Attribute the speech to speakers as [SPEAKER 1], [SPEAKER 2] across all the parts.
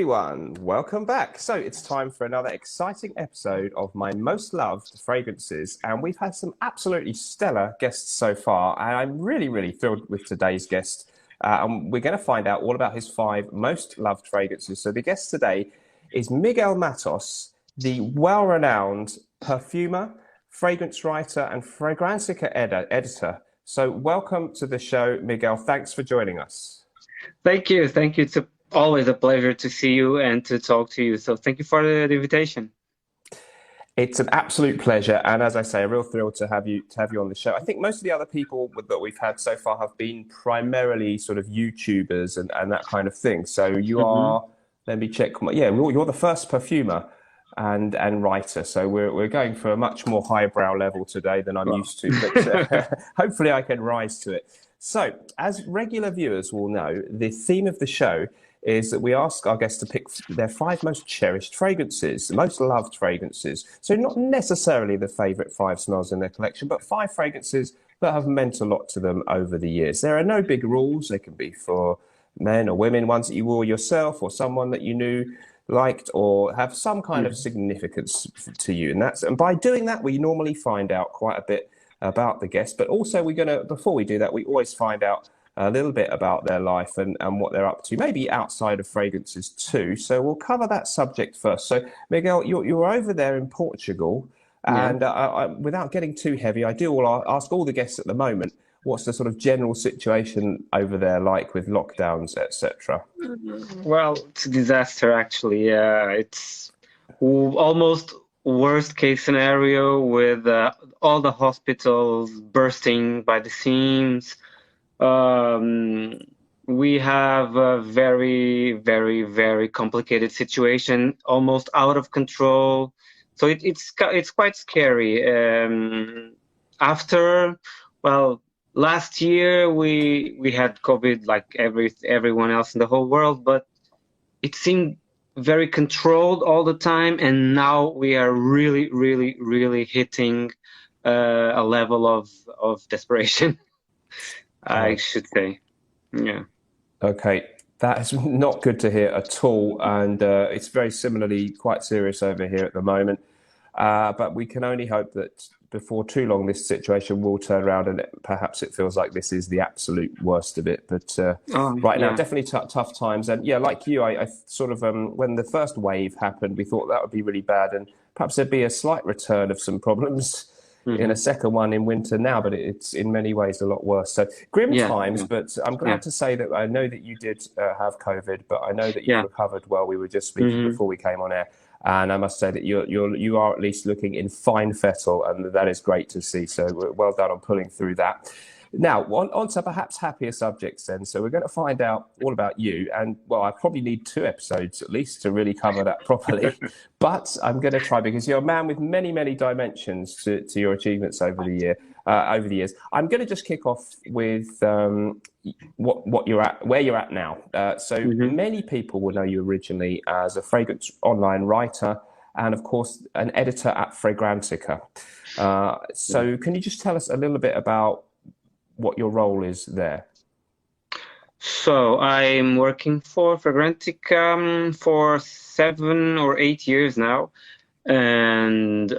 [SPEAKER 1] everyone, welcome back. So it's time for another exciting episode of my most loved fragrances, and we've had some absolutely stellar guests so far, and I'm really thrilled with today's guest. And we're going to find out all about his 5 most loved fragrances. So the guest today is Miguel Matos, the well-renowned perfumer, fragrance writer, and Fragrantica editor. So welcome to the show, Miguel. Thanks for joining us.
[SPEAKER 2] Thank you. Thank you. It's always a pleasure to see you and to talk to you. So thank you for the invitation.
[SPEAKER 1] It's an absolute pleasure, and as I say, a real thrill to have you on the show. I think most of the other people that we've had so far have been primarily sort of YouTubers and that kind of thing. So you are, let me check. Yeah, you're the first perfumer and writer. So we're going for a much more highbrow level today than I'm used to. But hopefully, I can rise to it. So, as regular viewers will know, the theme of the show is that we ask our guests to pick their 5 most cherished fragrances, the most loved fragrances. So not necessarily the favourite 5 smells in their collection, but 5 fragrances that have meant a lot to them over the years. There are no big rules. They can be for men or women, ones that you wore yourself or someone that you knew, liked, or have some kind of significance to you. And by doing that, we normally find out quite a bit about the guest, but also before we do that, we always find out a little bit about their life and what they're up to, maybe outside of fragrances too. So we'll cover that subject first. So Miguel, you're over there in Portugal, and without getting too heavy, I do ask all the guests at the moment, what's the sort of general situation over there like with lockdowns, etc.?
[SPEAKER 2] Well, it's a disaster actually. It's almost worst case scenario with all the hospitals bursting by the seams. We have a very complicated situation, almost out of control. So it's quite scary. Last year we had COVID like everyone else in the whole world, but it seemed very controlled all the time, and now we are really hitting a level of desperation. I should say. Yeah.
[SPEAKER 1] Okay, that is not good to hear at all, and it's very similarly quite serious over here at the moment. But we can only hope that before too long this situation will turn around, and perhaps it feels like this is the absolute worst of it. But right now, definitely tough times. And yeah, like you, I sort of when the first wave happened, we thought that would be really bad, and perhaps there'd be a slight return of some problems in a second one in winter now, but it's in many ways a lot worse. So grim times, but I'm glad to say that I know that you did have COVID, but I know that you recovered well. We were just speaking before we came on air, and I must say that you are at least looking in fine fettle, and that is great to see. So well done on pulling through that. Now, on to perhaps happier subjects then. So we're going to find out all about you. And, well, I probably need 2 episodes at least to really cover that properly. But I'm going to try, because you're a man with many dimensions to your achievements over the years. I'm going to just kick off with what you're at, where you're at now. Many people will know you originally as a fragrance online writer and, of course, an editor at Fragrantica. So can you just tell us a little bit about what your role is there?
[SPEAKER 2] So I'm working for Fragrantica for 7 or 8 years now, and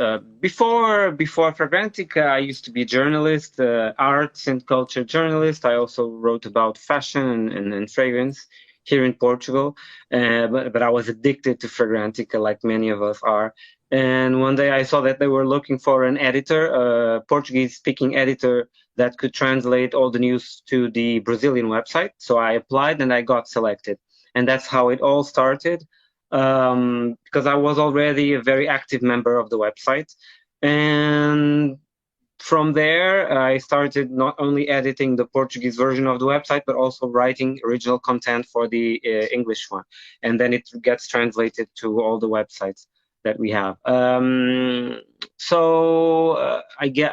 [SPEAKER 2] before Fragrantica, I used to be a journalist, arts and culture journalist. I also wrote about fashion and fragrance here in Portugal, but I was addicted to Fragrantica, like many of us are. And one day I saw that they were looking for an editor, a Portuguese-speaking editor that could translate all the news to the Brazilian website. So I applied and I got selected. And that's how it all started, because I was already a very active member of the website. And from there, I started not only editing the Portuguese version of the website, but also writing original content for the English one. And then it gets translated to all the websites that we have.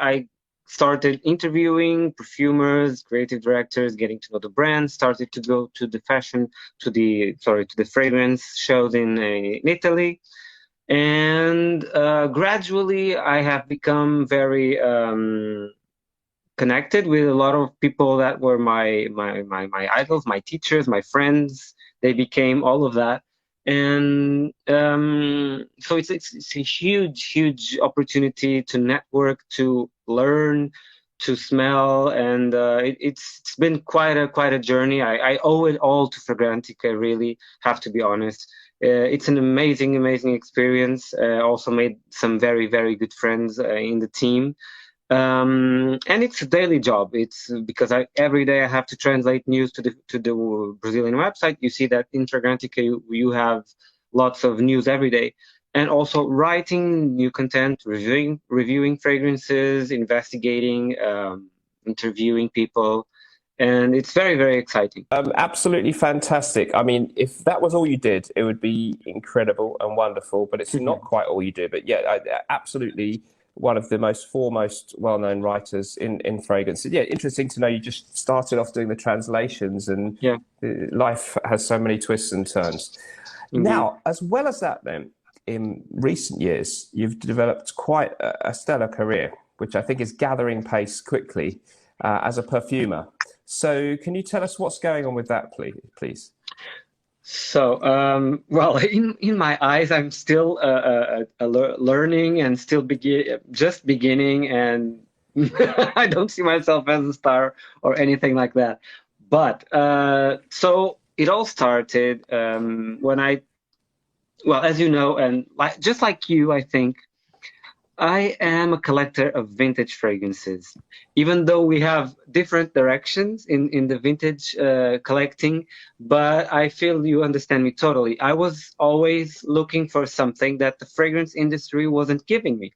[SPEAKER 2] I started interviewing perfumers, creative directors, getting to know the brand, started to go to the fragrance shows in Italy. And gradually I have become very connected with a lot of people that were my idols, my teachers, my friends. They became all of that. And so it's a huge opportunity to network, to learn, to smell, and it's been quite a journey. I owe it all to Fragrantica, really have to be honest. It's an amazing experience. Also made some very good friends in the team. And it's a daily job. It's because every day I have to translate news to the Brazilian website. You see that in Fragrantica you have lots of news every day, and also writing new content, reviewing fragrances, investigating, interviewing people, and it's very exciting.
[SPEAKER 1] Absolutely fantastic. I mean, if that was all you did, it would be incredible and wonderful, but it's not quite all you do. But yeah, absolutely one of the most foremost well-known writers in fragrance. Yeah, interesting to know you just started off doing the translations, and
[SPEAKER 2] Yeah,
[SPEAKER 1] life has so many twists and turns.
[SPEAKER 2] indeed.
[SPEAKER 1] Now, as well as that, then, in recent years, you've developed quite a stellar career, which I think is gathering pace quickly as a perfumer. So can you tell us what's going on with that, please?
[SPEAKER 2] So, well, in my eyes, I'm still learning and still just beginning, and I don't see myself as a star or anything like that. But so it all started when well, as you know, and just like you, I think I am a collector of vintage fragrances. Even though we have different directions in the vintage collecting, but I feel you understand me totally. I was always looking for something that the fragrance industry wasn't giving me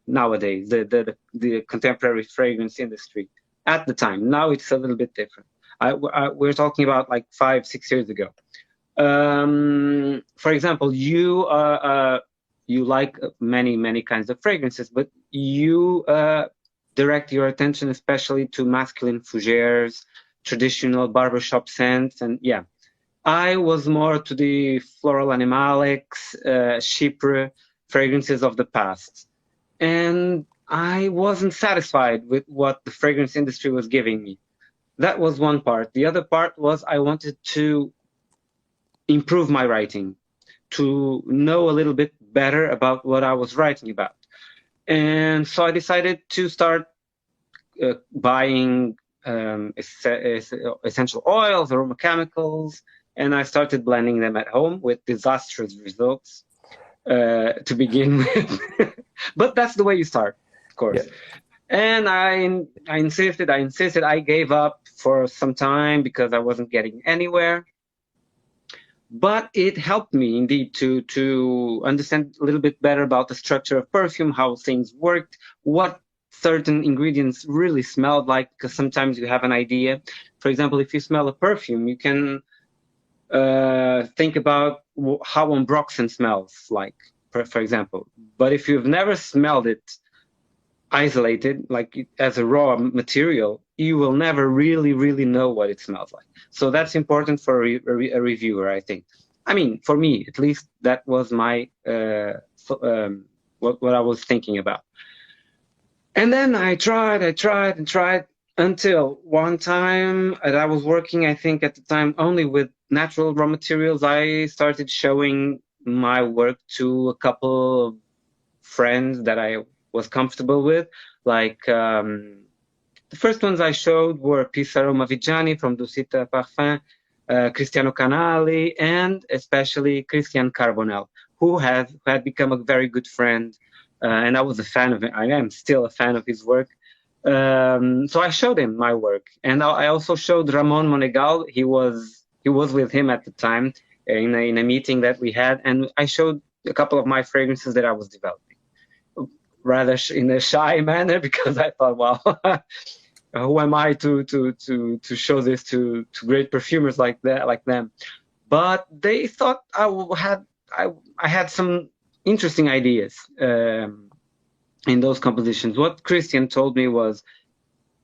[SPEAKER 2] nowadays, the contemporary fragrance industry at the time. Now it's a little bit different. We're talking about like 5-6 years ago. For example, you like many kinds of fragrances, but you direct your attention especially to masculine fougères, traditional barbershop scents, and yeah, I was more to the floral animalics, chypre fragrances of the past, and I wasn't satisfied with what the fragrance industry was giving me. That was one part. The other part was I wanted to improve my writing, to know a little bit better about what I was writing about. And so I decided to start buying essential oils, aroma chemicals, and I started blending them at home with disastrous results to begin with. But that's the way you start, of course. Yeah. And I insisted, I gave up for some time because I wasn't getting anywhere. But it helped me indeed to understand a little bit better about the structure of perfume, how things worked, what certain ingredients really smelled like, because sometimes you have an idea. For example, if you smell a perfume, you can think about how Ambroxan smells like, for example. But if you've never smelled it isolated, like as a raw material, you will never really know what it smells like. So that's important for a reviewer, I think. I mean, for me, at least, that was my what I was thinking about. And then I tried until one time, and I was working, I think at the time, only with natural raw materials. I started showing my work to a couple of friends that I was comfortable with, like the first ones I showed were Pissaroma Vigiani from Dusita Parfum, Cristiano Canali, and especially Christian Carbonell, who had become a very good friend, and I was a fan of it. I am still a fan of his work. So I showed him my work, and I also showed Ramon Monegal. He was with him at the time in a meeting that we had, and I showed a couple of my fragrances that I was developing, rather in a shy manner, because I thought, well, who am I to show this to great perfumers like them? But they thought I had some interesting ideas in those compositions. What Christian told me was,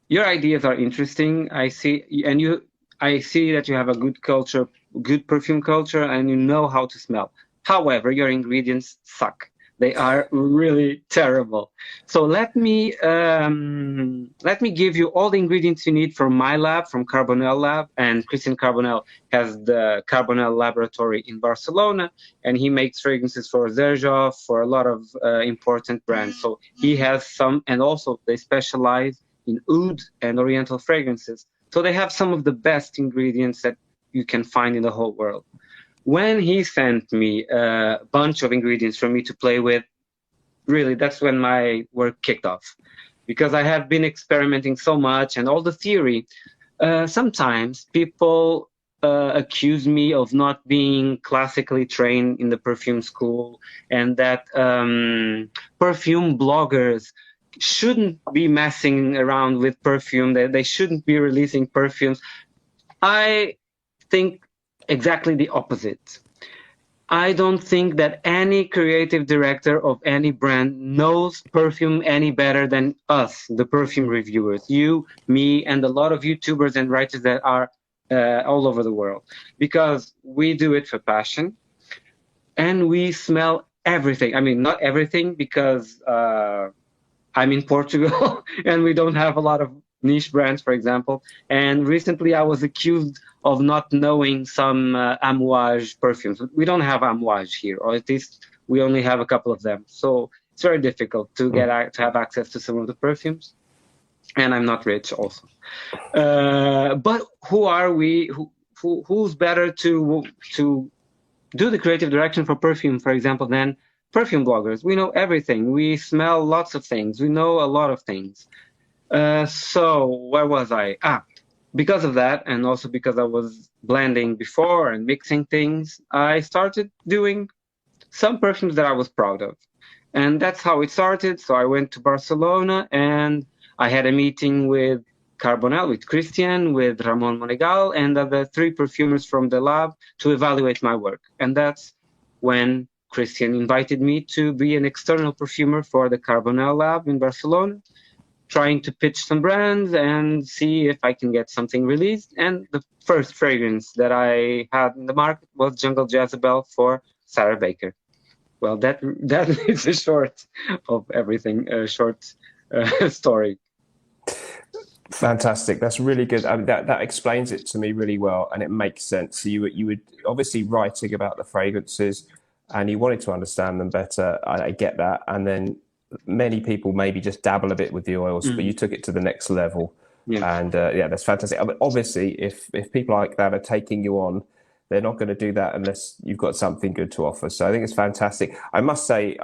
[SPEAKER 2] your ideas are interesting. I see that you have a good perfume culture, and you know how to smell. However, your ingredients suck. They are really terrible. So let me give you all the ingredients you need from my lab, from Carbonell Lab, and Christian Carbonell has the Carbonell Laboratory in Barcelona, and he makes fragrances for Xerjoff, for a lot of important brands. So he has some, and also they specialize in oud and oriental fragrances. So they have some of the best ingredients that you can find in the whole world. When he sent me a bunch of ingredients for me to play with, really, that's when my work kicked off. Because I have been experimenting so much and all the theory, sometimes people accuse me of not being classically trained in the perfume school, and that perfume bloggers shouldn't be messing around with perfume, that they shouldn't be releasing perfumes. I think exactly the opposite. I don't think that any creative director of any brand knows perfume any better than us, the perfume reviewers, you, me, and a lot of YouTubers and writers that are all over the world, because we do it for passion and we smell everything. I mean, not everything, because I'm in Portugal and we don't have a lot of niche brands, for example. And recently I was accused of not knowing some Amouage perfumes. We don't have Amouage here, or at least we only have a couple of them. So it's very difficult to to have access to some of the perfumes. And I'm not rich also. But who are we? Who's better to do the creative direction for perfume, for example, than perfume bloggers? We know everything. We smell lots of things. We know a lot of things. So where was I? Because of that, and also because I was blending before and mixing things, I started doing some perfumes that I was proud of. And that's how it started. So I went to Barcelona and I had a meeting with Carbonell, with Christian, with Ramon Monegal, and the three perfumers from the lab to evaluate my work. And that's when Christian invited me to be an external perfumer for the Carbonell lab in Barcelona, trying to pitch some brands and see if I can get something released. And the first fragrance that I had in the market was Jungle Jezebel for Sarah Baker. Well, that is a short of everything, a short story.
[SPEAKER 1] Fantastic. That's really good. I mean, that explains it to me really well, and it makes sense. So you were obviously writing about the fragrances, and you wanted to understand them better. I get that. And then many people maybe just dabble a bit with the oils, but you took it to the next level. Yeah. And yeah, that's fantastic. I mean, obviously, if people like that are taking you on, they're not going to do that unless you've got something good to offer. So I think it's fantastic. I must say,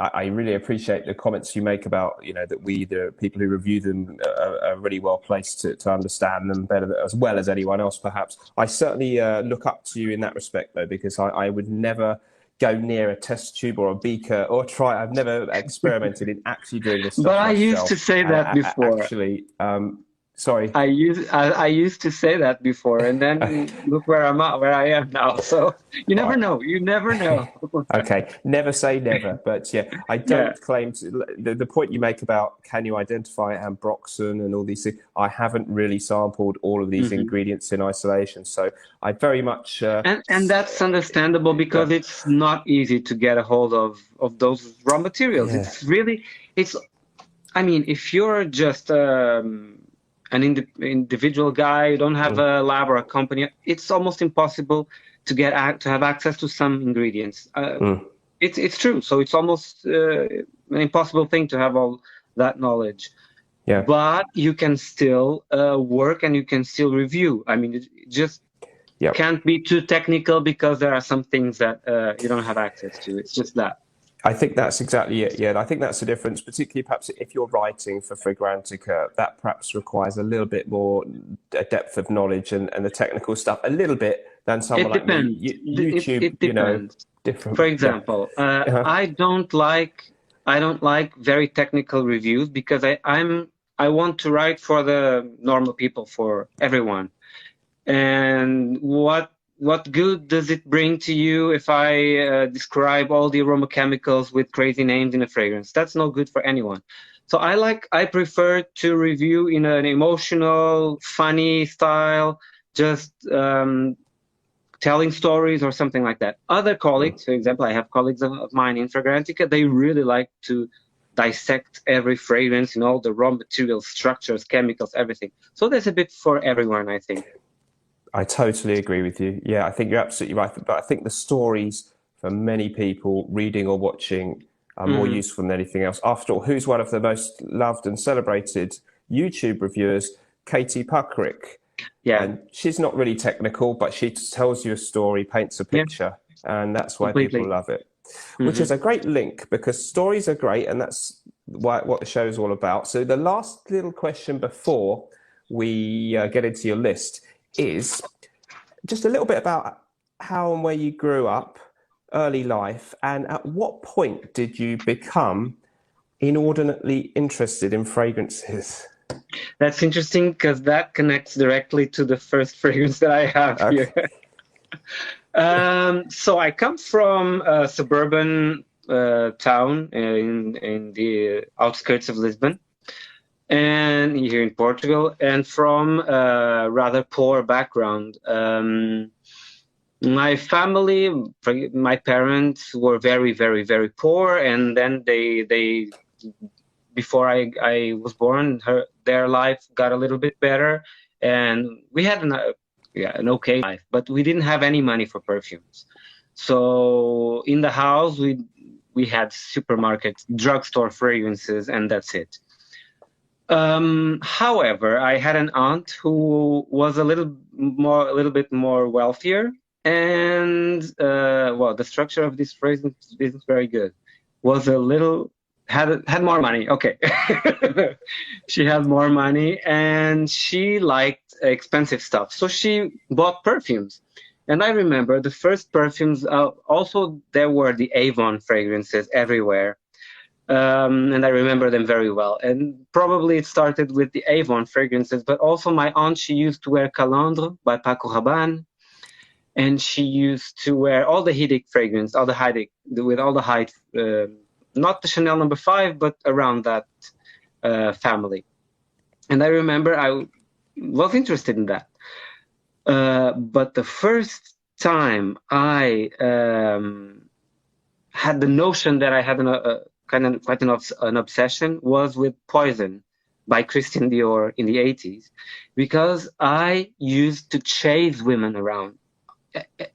[SPEAKER 1] I really appreciate the comments you make about, that we, the people who review them, are really well placed to understand them better, as well as anyone else, perhaps. I certainly look up to you in that respect, though, because I would never go near a test tube or a beaker or try. I've never experimented in actually doing this stuff
[SPEAKER 2] But I
[SPEAKER 1] myself.
[SPEAKER 2] used to say that before.
[SPEAKER 1] Actually, sorry.
[SPEAKER 2] I used to say that before, and then look where I'm at, where I am now. So you never know. You never know.
[SPEAKER 1] Okay, never say never. But yeah, I don't claim to. The point you make about can you identify ambroxan and all these things, I haven't really sampled all of these ingredients in isolation. So I very much
[SPEAKER 2] and that's understandable, because it's not easy to get a hold of those raw materials. Yeah. I mean, if you're just an individual guy, you don't have a lab or a company, it's almost impossible to have access to some ingredients. It's true. So it's almost an impossible thing to have all that knowledge. Yeah. But you can still work and you can still review. I mean, it just can't be too technical, because there are some things that you don't have access to. It's just that.
[SPEAKER 1] I think that's exactly it. Yeah, I think that's the difference, particularly perhaps if you're writing for Fragrantica, that perhaps requires a little bit more depth of knowledge and the technical stuff a little bit than someone like me. YouTube,
[SPEAKER 2] it depends.
[SPEAKER 1] Different.
[SPEAKER 2] For example, I don't like very technical reviews, because I want to write for the normal people, for everyone. And what good does it bring to you if I describe all the aroma chemicals with crazy names in a fragrance? That's no good for anyone. So I prefer to review in an emotional, funny style, just telling stories or something like that. Other colleagues, for example, I have colleagues of mine in Fragrantica, they really like to dissect every fragrance and all the raw materials, structures, chemicals, everything. So there's a bit for everyone, I think.
[SPEAKER 1] I totally agree with you. Yeah, I think you're absolutely right. But I think the stories for many people reading or watching are more useful than anything else. After all, who's one of the most loved and celebrated YouTube reviewers? Katie Puckrick.
[SPEAKER 2] Yeah.
[SPEAKER 1] And she's not really technical, but she tells you a story, paints a picture, and that's why people love it. Which is a great link, because stories are great, and that's what the show is all about. So the last little question before we get into your list is just a little bit about how and where you grew up, early life, and at what point did you become inordinately interested in fragrances?
[SPEAKER 2] That's interesting, because that connects directly to the first fragrance that I have here. So I come from a suburban town in the outskirts of Lisbon, and here in Portugal, and from a rather poor background. My family, my parents were very, very, very poor, and then they before I was born, their life got a little bit better, and we had an okay life, but we didn't have any money for perfumes. So in the house, we had supermarkets, drugstore fragrances, and that's it. However, I had an aunt who was a little bit more wealthier, and well, the structure of this fragrance isn't very good. Was a little had more money. Okay, she had more money, and she liked expensive stuff, so she bought perfumes. And I remember the first perfumes. Also, there were the Avon fragrances everywhere. And I remember them very well. And probably it started with the Avon fragrances, but also my aunt, she used to wear Calandre by Paco Rabanne, and she used to wear all the Heidic fragrance, all the Heidic, with all the Heid, not the Chanel No. 5, but around that family. And I remember I was interested in that. But the first time I had the notion that I had quite an obsession was with Poison by Christian Dior in the 80s, because I used to chase women around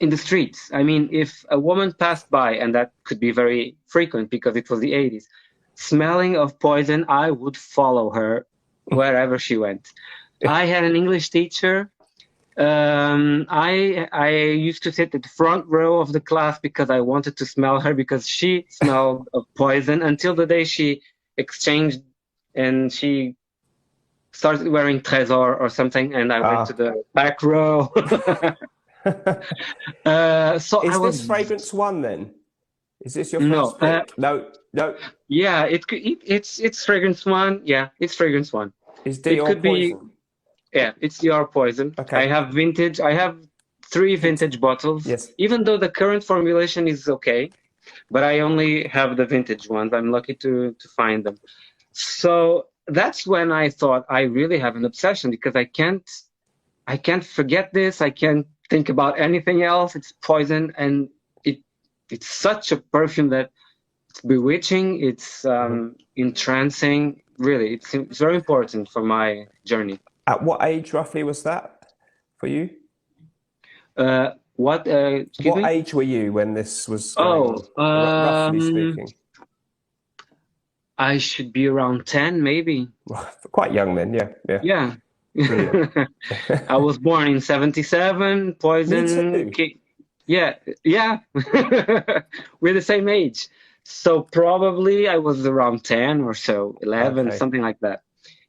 [SPEAKER 2] in the streets. I mean, if a woman passed by, and that could be very frequent because it was the 80s, smelling of Poison, I would follow her wherever she went. I had an English teacher. I used to sit at the front row of the class because I wanted to smell her, because she smelled of Poison, until the day she exchanged and she started wearing Trésor or something, and I went to the back row. So
[SPEAKER 1] is this fragrance one then? Is this your first pick? No.
[SPEAKER 2] Yeah, it's fragrance one. Yeah, it's fragrance one.
[SPEAKER 1] Is Dior Poison?
[SPEAKER 2] Yeah, it's Dior Poison.
[SPEAKER 1] Okay.
[SPEAKER 2] I have vintage. I have 3 vintage bottles.
[SPEAKER 1] Yes.
[SPEAKER 2] Even though the current formulation is okay, but I only have the vintage ones. I'm lucky to find them. So that's when I thought I really have an obsession, because I can't forget this. I can't think about anything else. It's Poison, and it's such a perfume that it's bewitching. It's entrancing. Really, it's very important for my journey.
[SPEAKER 1] At what age roughly was that for you?
[SPEAKER 2] What
[SPEAKER 1] age were you when this was going on, roughly speaking?
[SPEAKER 2] I should be around 10, maybe.
[SPEAKER 1] Quite young then, yeah.
[SPEAKER 2] I was born in 1977. Poison.
[SPEAKER 1] Me too.
[SPEAKER 2] Yeah. We're the same age. So probably I was around 10 or so, 11, something like that.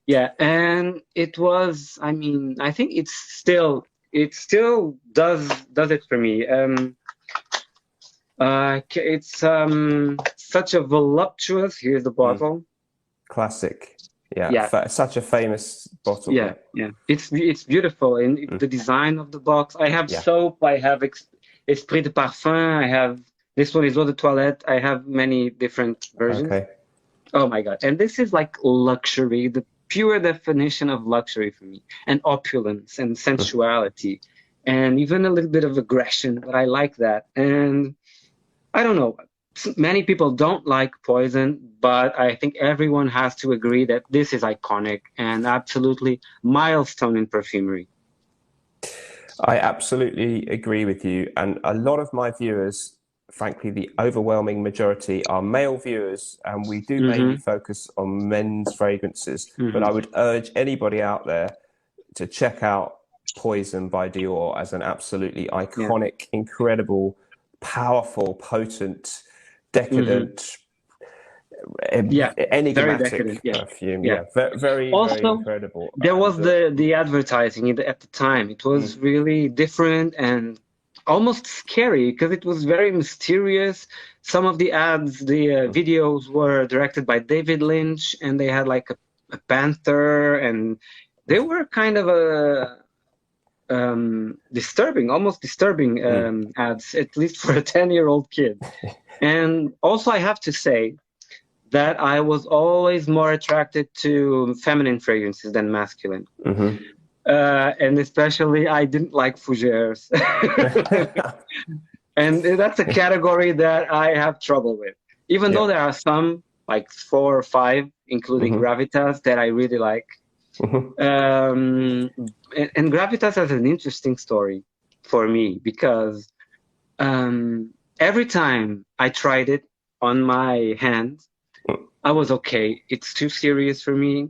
[SPEAKER 2] Yeah, and it was, I mean, I think it still does it for me. It's such a voluptuous, here's the bottle.
[SPEAKER 1] Classic. Yeah. Such a famous bottle.
[SPEAKER 2] Yeah. It's beautiful, and the design of the box. I have soap, I have Esprit de Parfum, I have, this one is Eau de Toilette. I have many different versions.
[SPEAKER 1] Okay.
[SPEAKER 2] Oh my God. And this is like luxury, the pure definition of luxury for me, and opulence and sensuality. and even a little bit of aggression, but I like that. And I don't know, many people don't like Poison, but I think everyone has to agree that this is iconic and absolutely milestone in perfumery.
[SPEAKER 1] I absolutely agree with you. And a lot of my viewers, frankly, the overwhelming majority are male viewers, and we do mainly focus on men's fragrances. But I would urge anybody out there to check out Poison by Dior as an absolutely iconic, incredible, powerful, potent, decadent, enigmatic perfume. Very,
[SPEAKER 2] Also,
[SPEAKER 1] very incredible.
[SPEAKER 2] there was the advertising at the time. It was really different and almost scary because it was very mysterious. Some of the ads, the videos were directed by David Lynch, and they had like a panther, and they were kind of a almost disturbing ads, at least for a 10-year-old kid. And also, I have to say that I was always more attracted to feminine fragrances than masculine. And especially, I didn't like fougères. And that's a category that I have trouble with. Even though there are some, like 4 or 5, including Gravitas, that I really like. And Gravitas has an interesting story for me, because every time I tried it on my hand, I was okay. It's too serious for me.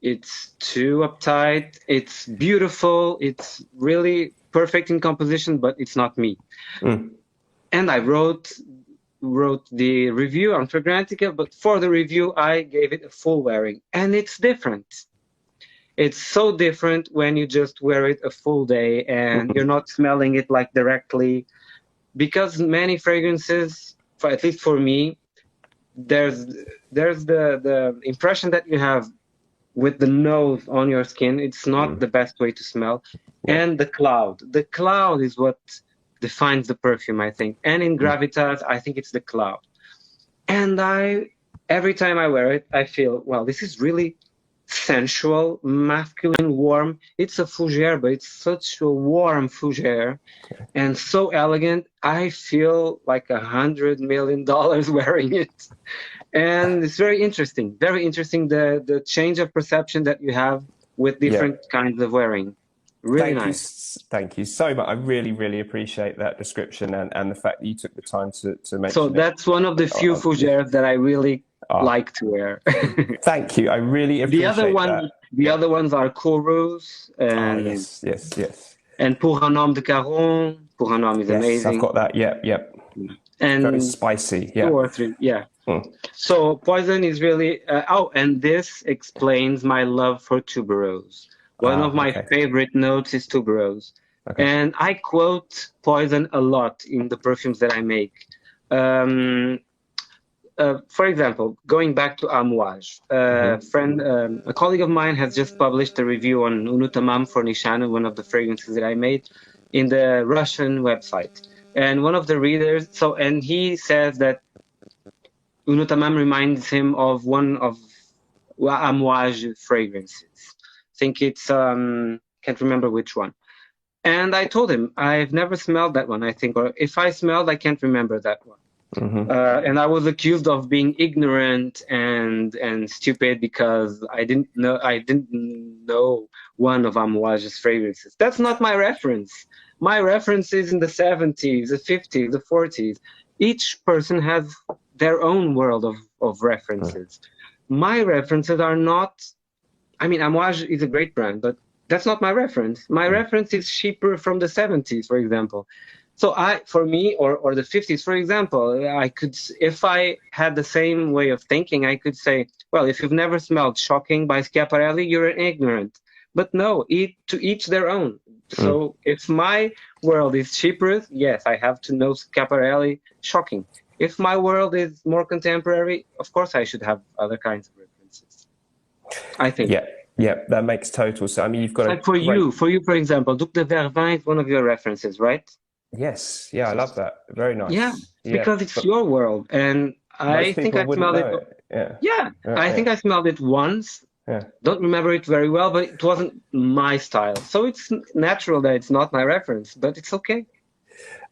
[SPEAKER 2] It's too uptight. It's beautiful. It's really perfect in composition, but it's not me. And I wrote the review on Fragrantica, but for the review, I gave it a full wearing, and it's different. It's so different when you just wear it a full day and you're not smelling it like directly, because many fragrances, at least for me, there's the impression that you have with the nose on your skin. It's not the best way to smell. And the cloud is what defines the perfume, I think. And in Gravitas, I think it's the cloud. And every time I wear it, I feel, well, this is really sensual, masculine, warm. It's a fougère, but it's such a warm fougère and so elegant. I feel like $100 million wearing it. And it's very interesting, the change of perception that you have with different kinds of wearing. Really nice.
[SPEAKER 1] Thank you so much. I really, really appreciate that description and the fact that you took the time to mention
[SPEAKER 2] So that's one of the few fougères that I really like to wear.
[SPEAKER 1] Thank you. I really appreciate that.
[SPEAKER 2] The other ones are Corus and
[SPEAKER 1] yes.
[SPEAKER 2] And Pour un homme de Caron. Pour un homme is amazing.
[SPEAKER 1] I've got that. Yep.
[SPEAKER 2] And
[SPEAKER 1] very spicy.
[SPEAKER 2] 2 or 3. So Poison is really and this explains my love for tuberose. One of my favorite notes is tuberose. And I quote Poison a lot in the perfumes that I make. For example, going back to Amouage, a colleague of mine has just published a review on Unutamam for Nishana, one of the fragrances that I made, in the Russian website. And one of the readers, and he says that Unutamam reminds him of one of Amouage fragrances. I think it's, can't remember which one. And I told him, I've never smelled that one, I think, or if I smelled, I can't remember that one. And I was accused of being ignorant and stupid because I didn't know one of Amouage's fragrances. That's not my reference. My reference is in the 70s, the 50s, the 40s. Each person has their own world of references. My references are not. I mean, Amouage is a great brand, but that's not my reference. My reference is cheaper from the 70s, for example. So for me, or the 50s, for example, I could, if I had the same way of thinking, I could say, well, if you've never smelled Shocking by Schiaparelli, you're an ignorant. But no, to each their own. So if my world is cheaper, yes, I have to know Schiaparelli, Shocking. If my world is more contemporary, of course I should have other kinds of references, I think.
[SPEAKER 1] Yeah, that makes total sense. I mean, you've got
[SPEAKER 2] like for you, for example, Duc de Vervins is one of your references, right?
[SPEAKER 1] Yes, I love that. Very nice.
[SPEAKER 2] Yeah, because it's your world, and I think I smelled it. I think I smelled it once, Don't remember it very well, but it wasn't my style. So it's natural that it's not my reference, but it's okay.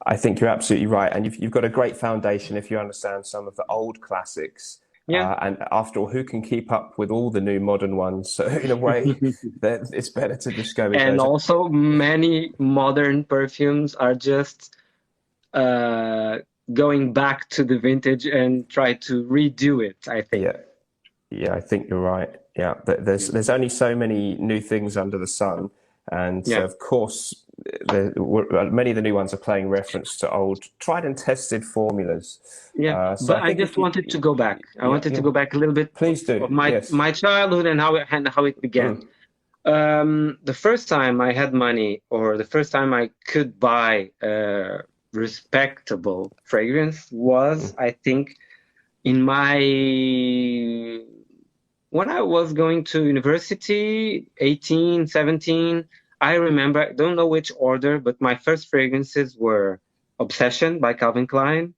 [SPEAKER 1] I think you're absolutely right. And you've got a great foundation if you understand some of the old classics.
[SPEAKER 2] Yeah.
[SPEAKER 1] And after all, who can keep up with all the new modern ones? So in a way, it's better to just go with
[SPEAKER 2] And
[SPEAKER 1] those.
[SPEAKER 2] also many modern perfumes are just going back to the vintage and try to redo it, I think.
[SPEAKER 1] Yeah, I think you're right. Yeah, there's only so many new things under the sun, and so of course, many of the new ones are playing reference to old, tried and tested formulas.
[SPEAKER 2] Yeah,
[SPEAKER 1] So
[SPEAKER 2] but
[SPEAKER 1] I
[SPEAKER 2] I
[SPEAKER 1] think
[SPEAKER 2] just
[SPEAKER 1] if you,
[SPEAKER 2] wanted to go back. I wanted to go back a little bit
[SPEAKER 1] please do.
[SPEAKER 2] of my
[SPEAKER 1] Yes.
[SPEAKER 2] my childhood and how it began. The first time I had money, or the first time I could buy a respectable fragrance was, I think, in my when I was going to university, 18, 17. I remember, I don't know which order, but my first fragrances were Obsession by Calvin Klein,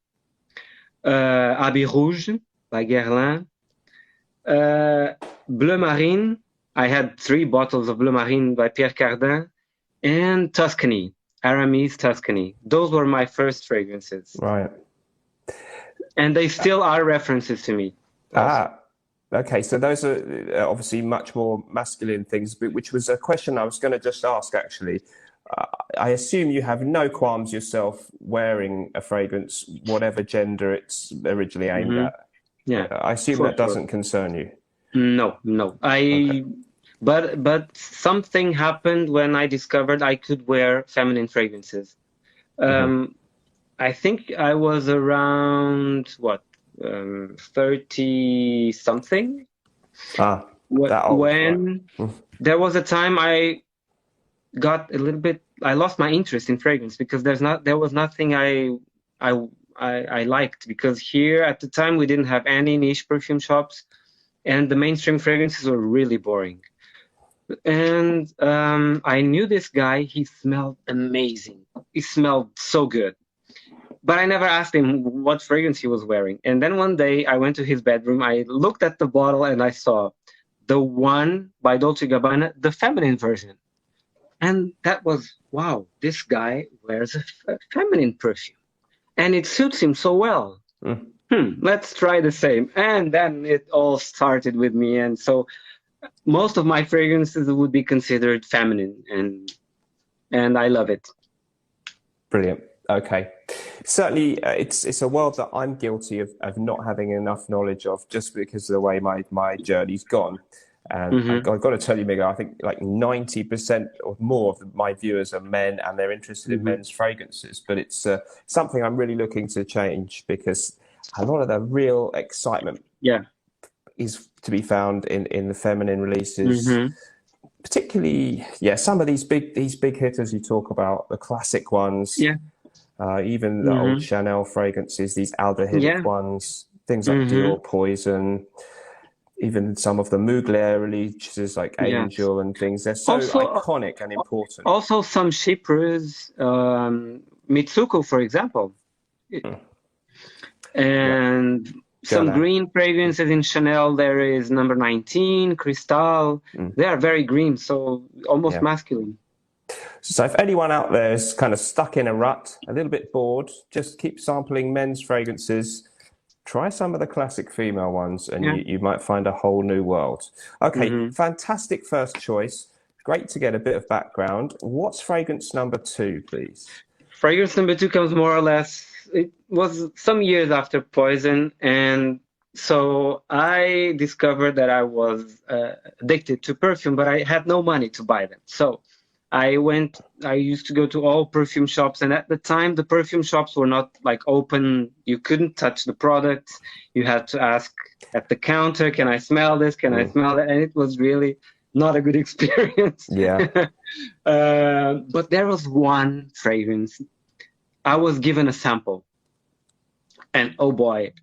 [SPEAKER 2] Habit Rouge by Guerlain, Bleu Marine. I had 3 bottles of Bleu Marine by Pierre Cardin, and Tuscany, Aramis Tuscany. Those were my first fragrances.
[SPEAKER 1] Right.
[SPEAKER 2] And they still are references to me. Also.
[SPEAKER 1] Okay. So those are obviously much more masculine things, which was a question I was going to just ask, actually. I assume you have no qualms yourself wearing a fragrance, whatever gender it's originally aimed at.
[SPEAKER 2] Yeah.
[SPEAKER 1] I assume that doesn't concern you.
[SPEAKER 2] No. But something happened when I discovered I could wear feminine fragrances. I think I was around 30 something.
[SPEAKER 1] That old,
[SPEAKER 2] when there was a time I got a little bit, I lost my interest in fragrance because there was nothing I liked, because here at the time we didn't have any niche perfume shops, and the mainstream fragrances were really boring. And I knew this guy. He smelled amazing. He smelled so good. But I never asked him what fragrance he was wearing. And then one day I went to his bedroom. I looked at the bottle and I saw the one by Dolce & Gabbana, the feminine version. And that was, wow, this guy wears a feminine perfume. And it suits him so well. Let's try the same. And then it all started with me. And so most of my fragrances would be considered feminine, and I love it.
[SPEAKER 1] Brilliant. Okay. Certainly, it's a world that I'm guilty of not having enough knowledge of, just because of the way my journey's gone. And I've got to tell you, Miguel, I think like 90% or more of my viewers are men, and they're interested in men's fragrances. But it's something I'm really looking to change, because a lot of the real excitement is to be found in the feminine releases. Particularly, some of these big hitters you talk about, the classic ones. Even the old Chanel fragrances, these aldehydic ones, things like Dior Poison, even some of the Mugler releases like Angel and things. They're so iconic and important.
[SPEAKER 2] Also some shippers, Mitsuko, for example. And some green fragrances in Chanel. There is number 19, Cristal. They are very green, so almost masculine.
[SPEAKER 1] So if anyone out there is kind of stuck in a rut, a little bit bored, just keep sampling men's fragrances. Try some of the classic female ones, and you might find a whole new world. Okay, fantastic first choice. Great to get a bit of background. What's fragrance number 2, please?
[SPEAKER 2] Fragrance number 2 comes more or less, it was some years after Poison, and so I discovered that I was addicted to perfume, but I had no money to buy them. So I used to go to all perfume shops, and at the time the perfume shops were not like open. You couldn't touch the products. You had to ask at the counter, can I smell this? Can I smell that? And it was really not a good experience. But there was one fragrance. I was given a sample, and oh boy,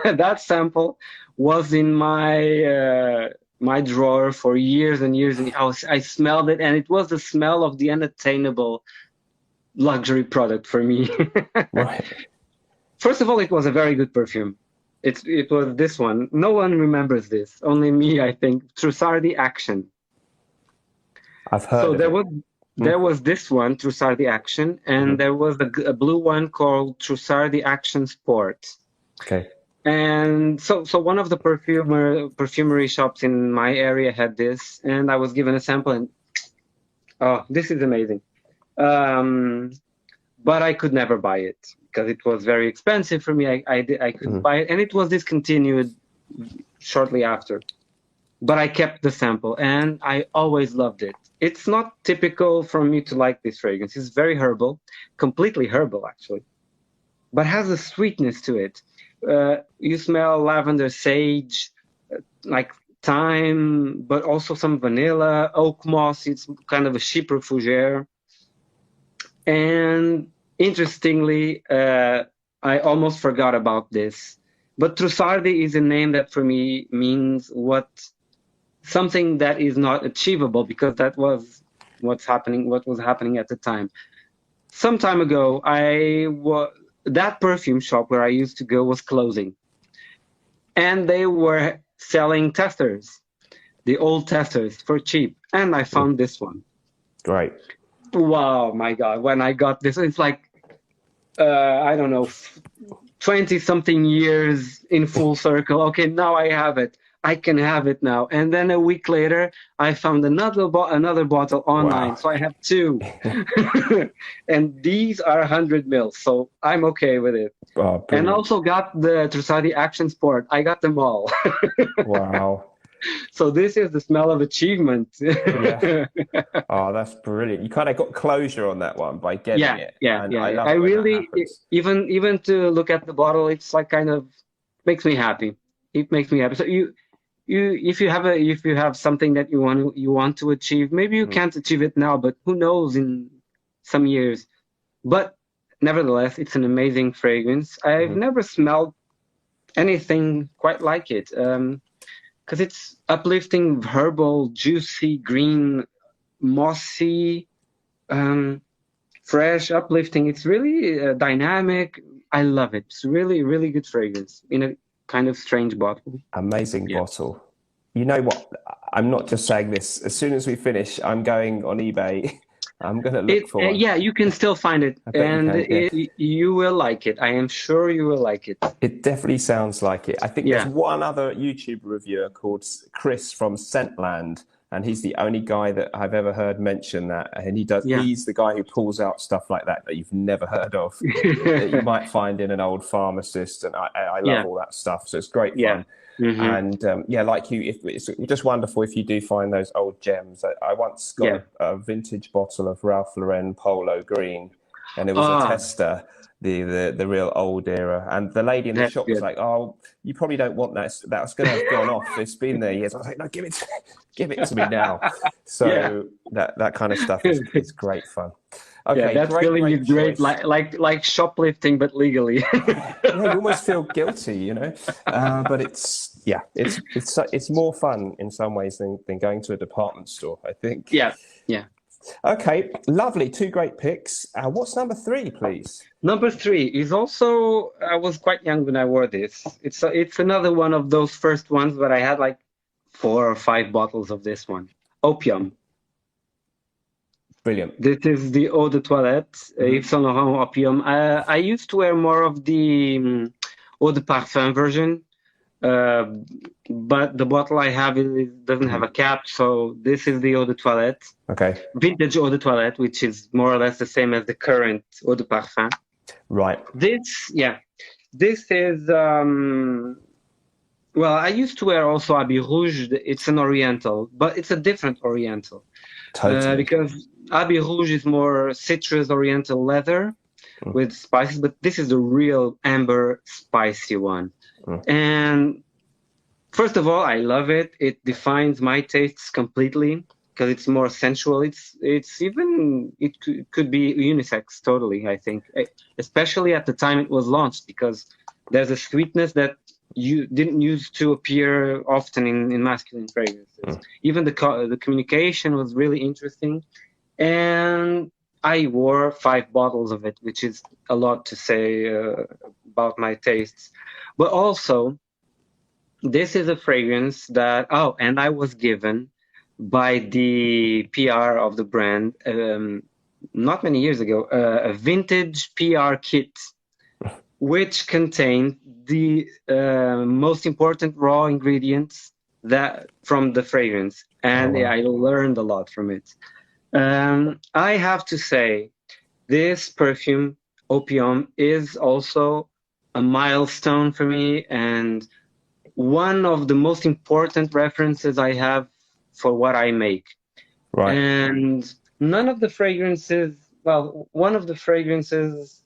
[SPEAKER 2] that sample was in my my drawer for years and years, and I smelled it, and it was the smell of the unattainable luxury product for me. First of all, it was a very good perfume. It was this one. No one remembers this. Only me, I think. Trusadi Action.
[SPEAKER 1] I've heard
[SPEAKER 2] So
[SPEAKER 1] of it.
[SPEAKER 2] there was this one, Trusadi Action, and there was a blue one called Trusadi Action Sport.
[SPEAKER 1] Okay.
[SPEAKER 2] And so one of the perfumery shops in my area had this, and I was given a sample, and oh, this is amazing. But I could never buy it because it was very expensive for me. I couldn't buy it, and it was discontinued shortly after. But I kept the sample, and I always loved it. It's not typical for me to like this fragrance. It's very herbal, completely herbal actually, but has a sweetness to it. You smell lavender, sage, like thyme, but also some vanilla, oak moss. It's kind of a chypre fougere. And interestingly, I almost forgot about this, but Trusardi is a name that for me means something that is not achievable, because that was what was happening at the time. Some time ago, that perfume shop where I used to go was closing, and they were selling testers, the old testers, for cheap, and I found this one.
[SPEAKER 1] Great.
[SPEAKER 2] Wow, my God, when I got this, it's like, I don't know, 20 something years in full circle. Okay, now I have it. I can have it now. And then a week later, I found another bottle online. Wow. So I have two. And these are 100 mils. So I'm okay with it.
[SPEAKER 1] Oh,
[SPEAKER 2] and also got the Trusadi Action Sport. I got them all.
[SPEAKER 1] Wow.
[SPEAKER 2] So this is the smell of achievement.
[SPEAKER 1] Yeah. Oh, that's brilliant. You kind of got closure on that one by getting it.
[SPEAKER 2] Yeah. I really, even to look at the bottle, it's like kind of makes me happy. It makes me happy. So if you have something that you want to achieve, maybe you can't achieve it now, but who knows in some years. But nevertheless, it's an amazing fragrance. I've never smelled anything quite like it. Because it's uplifting, herbal, juicy, green, mossy, fresh, uplifting. It's really dynamic. I love it. It's really, really good fragrance in a kind of strange bottle.
[SPEAKER 1] Amazing bottle. You know what? I'm not just saying this. As soon as we finish, I'm going on eBay. I'm going to look for it.
[SPEAKER 2] Yeah, you can still find it, and you will like it. I am sure you will like it.
[SPEAKER 1] It definitely sounds like it. I think there's one other YouTube reviewer called Chris from Scentland, and he's the only guy that I've ever heard mention that. And he's the guy who pulls out stuff like that you've never heard of, that you might find in an old pharmacist. And I love all that stuff. So it's great fun. And like you, it's just wonderful if you do find those old gems. I once got a vintage bottle of Ralph Lauren Polo Green, and it was a tester, the real old era. And the lady in the shop was like, "Oh, you probably don't want that. That's going to have gone off. It's been there years." I was like, "No, give it to me now." So that kind of stuff is great fun. Okay,
[SPEAKER 2] that feeling is great, like shoplifting, but legally.
[SPEAKER 1] You almost feel guilty, but it's more fun in some ways than going to a department store, I think.
[SPEAKER 2] Yeah.
[SPEAKER 1] Okay, lovely. 2 great picks. What's number 3, please?
[SPEAKER 2] Number 3 is also, I was quite young when I wore this. It's another one of those first ones, but I had like 4 or 5 bottles of this one. Opium.
[SPEAKER 1] Brilliant.
[SPEAKER 2] This is the Eau de Toilette, Yves Saint Laurent Opium. I used to wear more of the Eau de Parfum version, but the bottle I have doesn't have a cap, so this is the Eau de Toilette.
[SPEAKER 1] Okay.
[SPEAKER 2] Vintage Eau de Toilette, which is more or less the same as the current Eau de Parfum.
[SPEAKER 1] Right.
[SPEAKER 2] This is, well, I used to wear also Habit Rouge. It's an Oriental, but it's a different Oriental.
[SPEAKER 1] Totally.
[SPEAKER 2] Because Habit Rouge is more citrus Oriental leather with spices, but this is the real amber spicy one. And first of all, I love it. It defines my tastes completely because it's more sensual. It could be unisex totally, I think, especially at the time it was launched, because there's a sweetness that you didn't used to appear often in masculine fragrances. Even the communication was really interesting. And I wore 5 bottles of it, which is a lot to say about my tastes. But also, this is a fragrance that, oh, and I was given by the PR of the brand not many years ago, a vintage PR kit, which contained the most important raw ingredients that from the fragrance. And
[SPEAKER 1] Oh, wow.
[SPEAKER 2] I learned a lot from it. I have to say, this perfume, Opium, is also a milestone for me and one of the most important references I have for what I make.
[SPEAKER 1] Right.
[SPEAKER 2] And none of the fragrances, well, one of the fragrances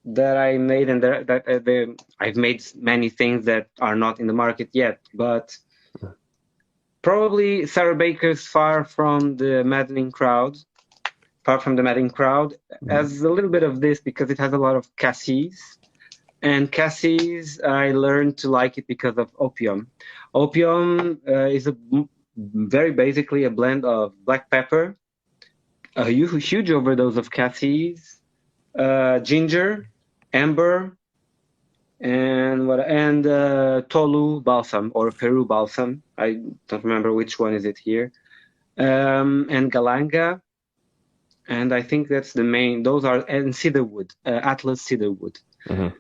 [SPEAKER 2] that I made, and I've made many things that are not in the market yet, but probably Sarah Baker's Far from the Maddening Crowd, has a little bit of this because it has a lot of cassis. And cassis, I learned to like it because of Opium. Opium is very basically a blend of black pepper, a huge overdose of cassis, ginger, amber, and Tolu balsam or Peru balsam. I don't remember which one is it here. And galanga, and I think that's the main. Those are, and cedarwood, Atlas cedarwood.
[SPEAKER 1] Mm-hmm.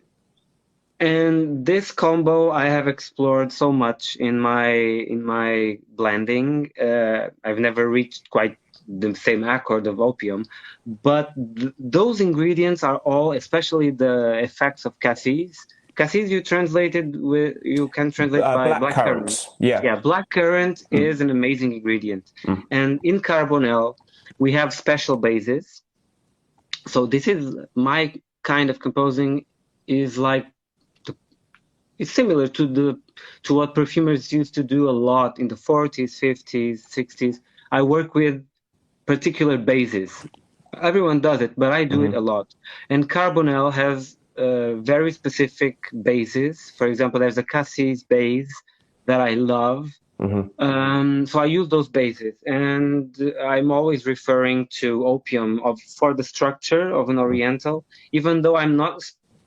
[SPEAKER 2] And this combo I have explored so much in my blending. I've never reached quite the same accord of Opium, but those ingredients are all, especially the effects of cassis. Cassis you can translate by
[SPEAKER 1] Black currant.
[SPEAKER 2] Yeah, blackcurrant is an amazing ingredient. And in Carbonel, we have special bases. So this is my kind of composing is like, it's similar to what perfumers used to do a lot in the 40s, 50s, 60s. I work with particular bases. Everyone does it, but I do it a lot. And Carbonel has very specific bases. For example, there's a cassis base that I love. So I use those bases, and I'm always referring to Opium for the structure of an Oriental. Even though I'm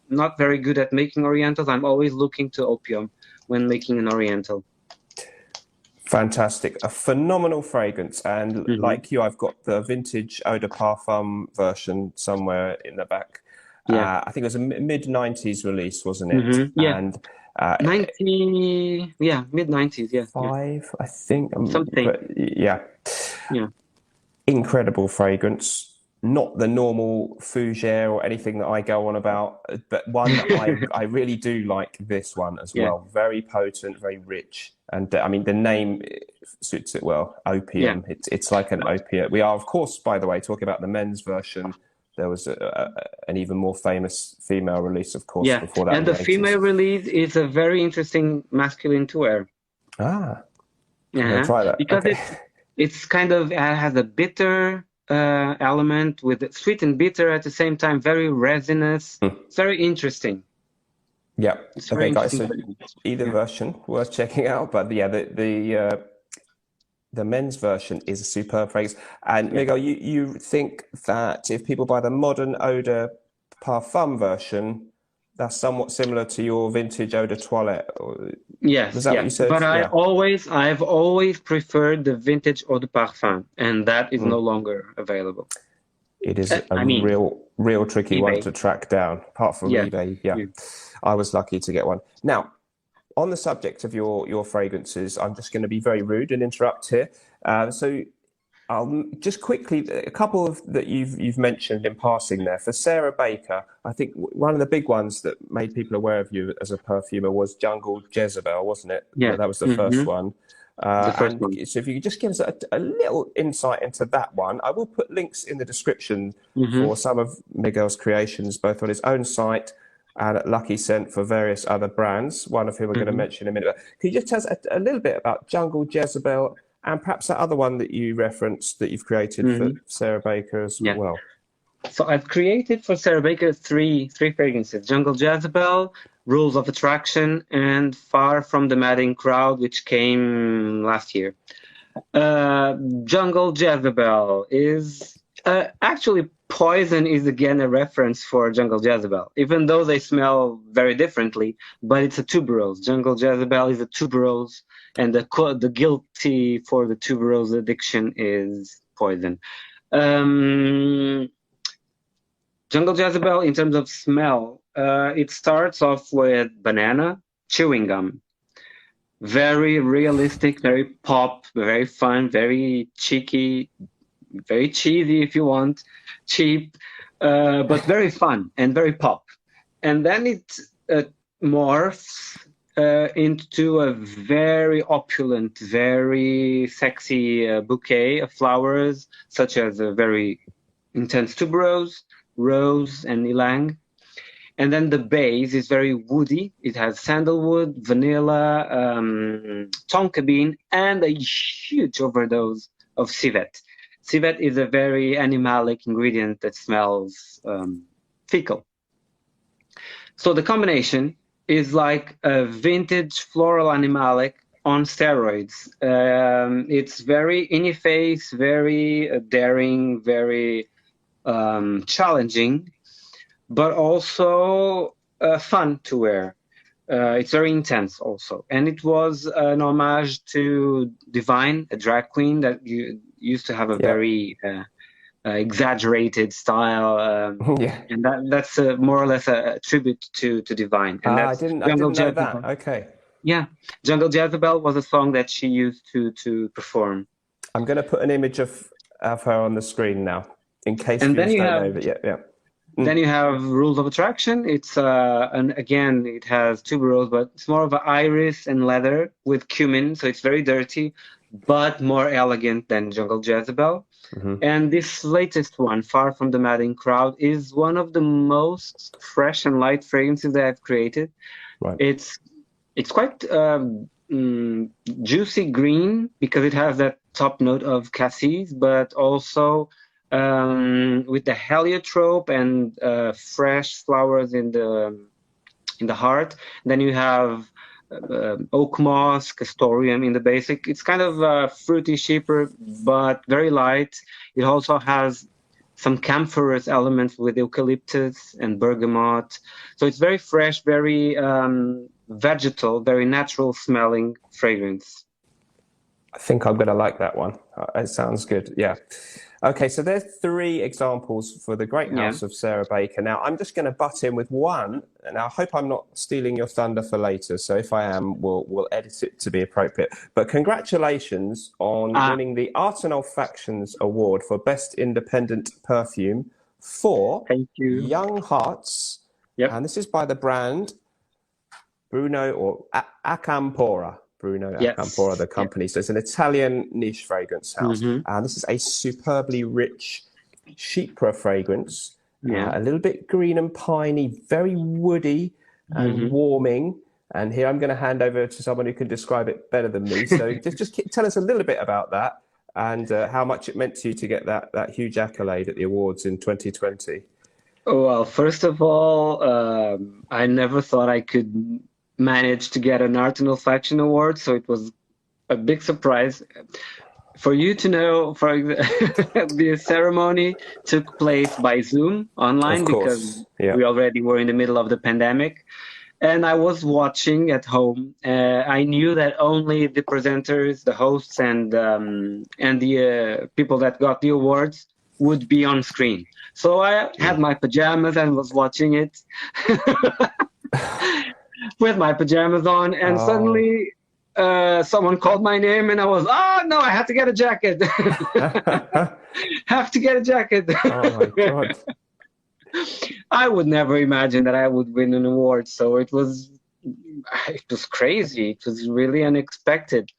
[SPEAKER 2] not very good at making Orientals, I'm always looking to Opium when making an Oriental.
[SPEAKER 1] Fantastic. A phenomenal fragrance. And like you, I've got the vintage Eau de Parfum version somewhere in the back.
[SPEAKER 2] Yeah.
[SPEAKER 1] I think it was a mid-90s release, wasn't it?
[SPEAKER 2] Yeah.
[SPEAKER 1] And
[SPEAKER 2] mid-90s, yeah.
[SPEAKER 1] Five, I think.
[SPEAKER 2] Something.
[SPEAKER 1] But yeah. Incredible fragrance. Not the normal fougere or anything that I go on about, but one that I really do like this one as well. Very potent, very rich. And I mean, the name suits it well. Opium. It's like an opiate. We are, of course, by the way, talking about the men's version. There was an even more famous female release, of course, before that.
[SPEAKER 2] And the female release is a very interesting masculine to wear.
[SPEAKER 1] I'm gonna try that.
[SPEAKER 2] Because it's kind of has a bitter element with sweet and bitter at the same time, very resinous. It's very interesting.
[SPEAKER 1] Yeah. Okay, guys. So either version worth checking out, but yeah, the men's version is a superb fragrance. And Miguel, you think that if people buy the modern Eau de Parfum version, that's somewhat similar to your vintage Eau de Toilette?
[SPEAKER 2] Yes,
[SPEAKER 1] was that what you said?
[SPEAKER 2] But I've always preferred the vintage Eau de Parfum, and that is no longer available.
[SPEAKER 1] It is real tricky one to track down, apart from eBay. I was lucky to get one. Now, on the subject of your fragrances, I'm just going to be very rude and interrupt here. So I'll just quickly, a couple of that you've mentioned in passing there. For Sarah Baker, I think one of the big ones that made people aware of you as a perfumer was Jungle Jezebel, wasn't it?
[SPEAKER 2] Yeah.
[SPEAKER 1] That was the first one.
[SPEAKER 2] The first one.
[SPEAKER 1] So if you could just give us a little insight into that one. I will put links in the description for some of Miguel's creations, both on his own site and at Lucky Scent for various other brands, one of whom we're going to mention in a minute. Can you just tell us a little bit about Jungle Jezebel and perhaps that other one that you referenced that you've created for Sarah Baker as well?
[SPEAKER 2] So I've created for Sarah Baker three fragrances: Jungle Jezebel, Rules of Attraction, and Far from the Madding Crowd, which came last year. Jungle Jezebel is Actually, Poison is again a reference for Jungle Jezebel, even though they smell very differently. But it's a tuberose. Jungle Jezebel is a tuberose, and the guilty for the tuberose addiction is Poison. Jungle Jezebel, in terms of smell, it starts off with banana, chewing gum. Very realistic, very pop, very fun, very cheeky, very cheesy if you want, cheap, but very fun and very pop. And then it morphs into a very opulent, very sexy bouquet of flowers, such as a very intense tuberose, rose, and ylang. And then the base is very woody. It has sandalwood, vanilla, tonka bean, and a huge overdose of civet. Civet is a very animalic ingredient that smells fecal. So the combination is like a vintage floral animalic on steroids. It's very in-your-face, very daring, very challenging, but also fun to wear. It's very intense also. And it was an homage to Divine, a drag queen that used to have a very exaggerated style. And that's more or less a tribute to Divine. And that's
[SPEAKER 1] I didn't know that. Okay.
[SPEAKER 2] Yeah. Jungle Jezebel was a song that she used to perform.
[SPEAKER 1] I'm going to put an image of her on the screen now, in case you don't know it yet. Yeah.
[SPEAKER 2] Then you have Rules of Attraction. It's and again, it has tuberose, but it's more of an iris and leather with cumin, so it's very dirty, but more elegant than Jungle Jezebel. And this latest one, Far from the Madding Crowd, is one of the most fresh and light fragrances that I've created.
[SPEAKER 1] Right.
[SPEAKER 2] It's quite juicy green because it has that top note of cassis, but also with the heliotrope and fresh flowers in the heart. Then you have oak moss, castoreum in the basic. It's kind of fruity, cheaper, but very light. It also has some camphorous elements with eucalyptus and bergamot. So it's very fresh, very vegetal, very natural smelling fragrance.
[SPEAKER 1] I think I'm going to like that one. It sounds good. Yeah. Okay, so there's 3 examples for the great house of Sarah Baker. Now, I'm just going to butt in with one, and I hope I'm not stealing your thunder for later. So if I am, we'll edit it to be appropriate. But congratulations on winning the Art and Olfactions Award for Best Independent Perfume for Young Hearts.
[SPEAKER 2] Yep.
[SPEAKER 1] And this is by the brand Bruno or Acampora. Acampora, the company. So it's an Italian niche fragrance house. And this is a superbly rich chypre fragrance. A little bit green and piney, very woody and warming. And here I'm going to hand over to someone who can describe it better than me. So just tell us a little bit about that and how much it meant to you to get that huge accolade at the awards in 2020.
[SPEAKER 2] Well, first of all, I never thought I could manage to get an Art and Olfaction Award, so it was a big surprise. For you to know, the ceremony took place by Zoom online because we already were in the middle of the pandemic. And I was watching at home. I knew that only the presenters, the hosts, and the people that got the awards would be on screen. So I had my pajamas and was watching it with my pajamas on. And suddenly someone called my name and I was, no, I have to get a jacket. Have to get a jacket.
[SPEAKER 1] Oh my God.
[SPEAKER 2] I would never imagine that I would win an award. So it was crazy. It was really unexpected.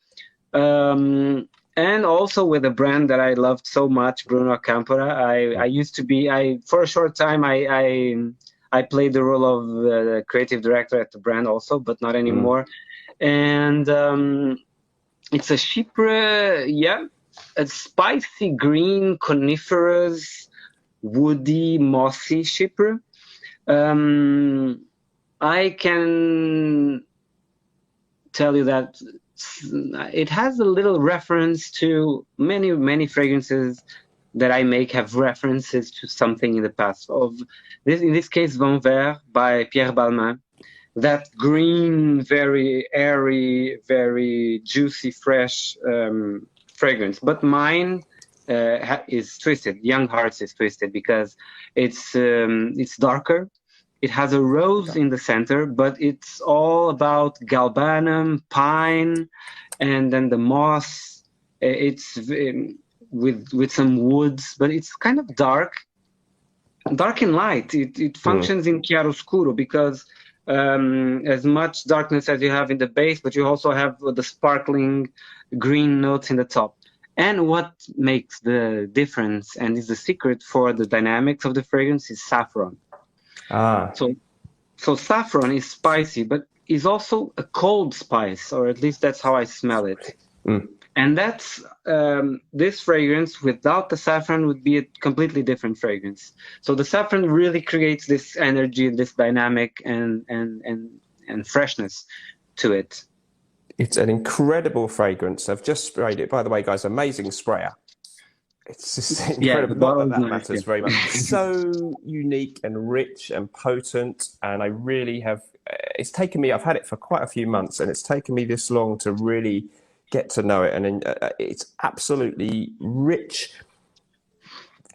[SPEAKER 2] And also with a brand that I loved so much, Bruno Acampora. I used to be, for a short time, I played the role of the creative director at the brand also, but not anymore. And it's a chypre, a spicy green, coniferous, woody, mossy chypre. I can tell you that it has a little reference to many fragrances that I make have references to something in the past. In this case, Vent Vert by Pierre Balmain. That green, very airy, very juicy, fresh fragrance. But mine is twisted. Young Hearts is twisted because it's darker. It has a rose in the center, but it's all about galbanum, pine, and then the moss. It's with some woods, but it's kind of dark and light. It functions in chiaroscuro because as much darkness as you have in the base, but you also have the sparkling green notes in the top. And what makes the difference and is the secret for the dynamics of the fragrance is saffron. So saffron is spicy, but is also a cold spice, or at least that's how I smell it. And that's this fragrance without the saffron would be a completely different fragrance. So the saffron really creates this energy, this dynamic, and freshness to it.
[SPEAKER 1] It's an incredible fragrance. I've just sprayed it. By the way, guys, amazing sprayer. It's just incredible. Not that matters very much. So unique and rich and potent. And I really have, it's taken me, I've had it for quite a few months, and it's taken me this long to really get to know it. And it's absolutely rich,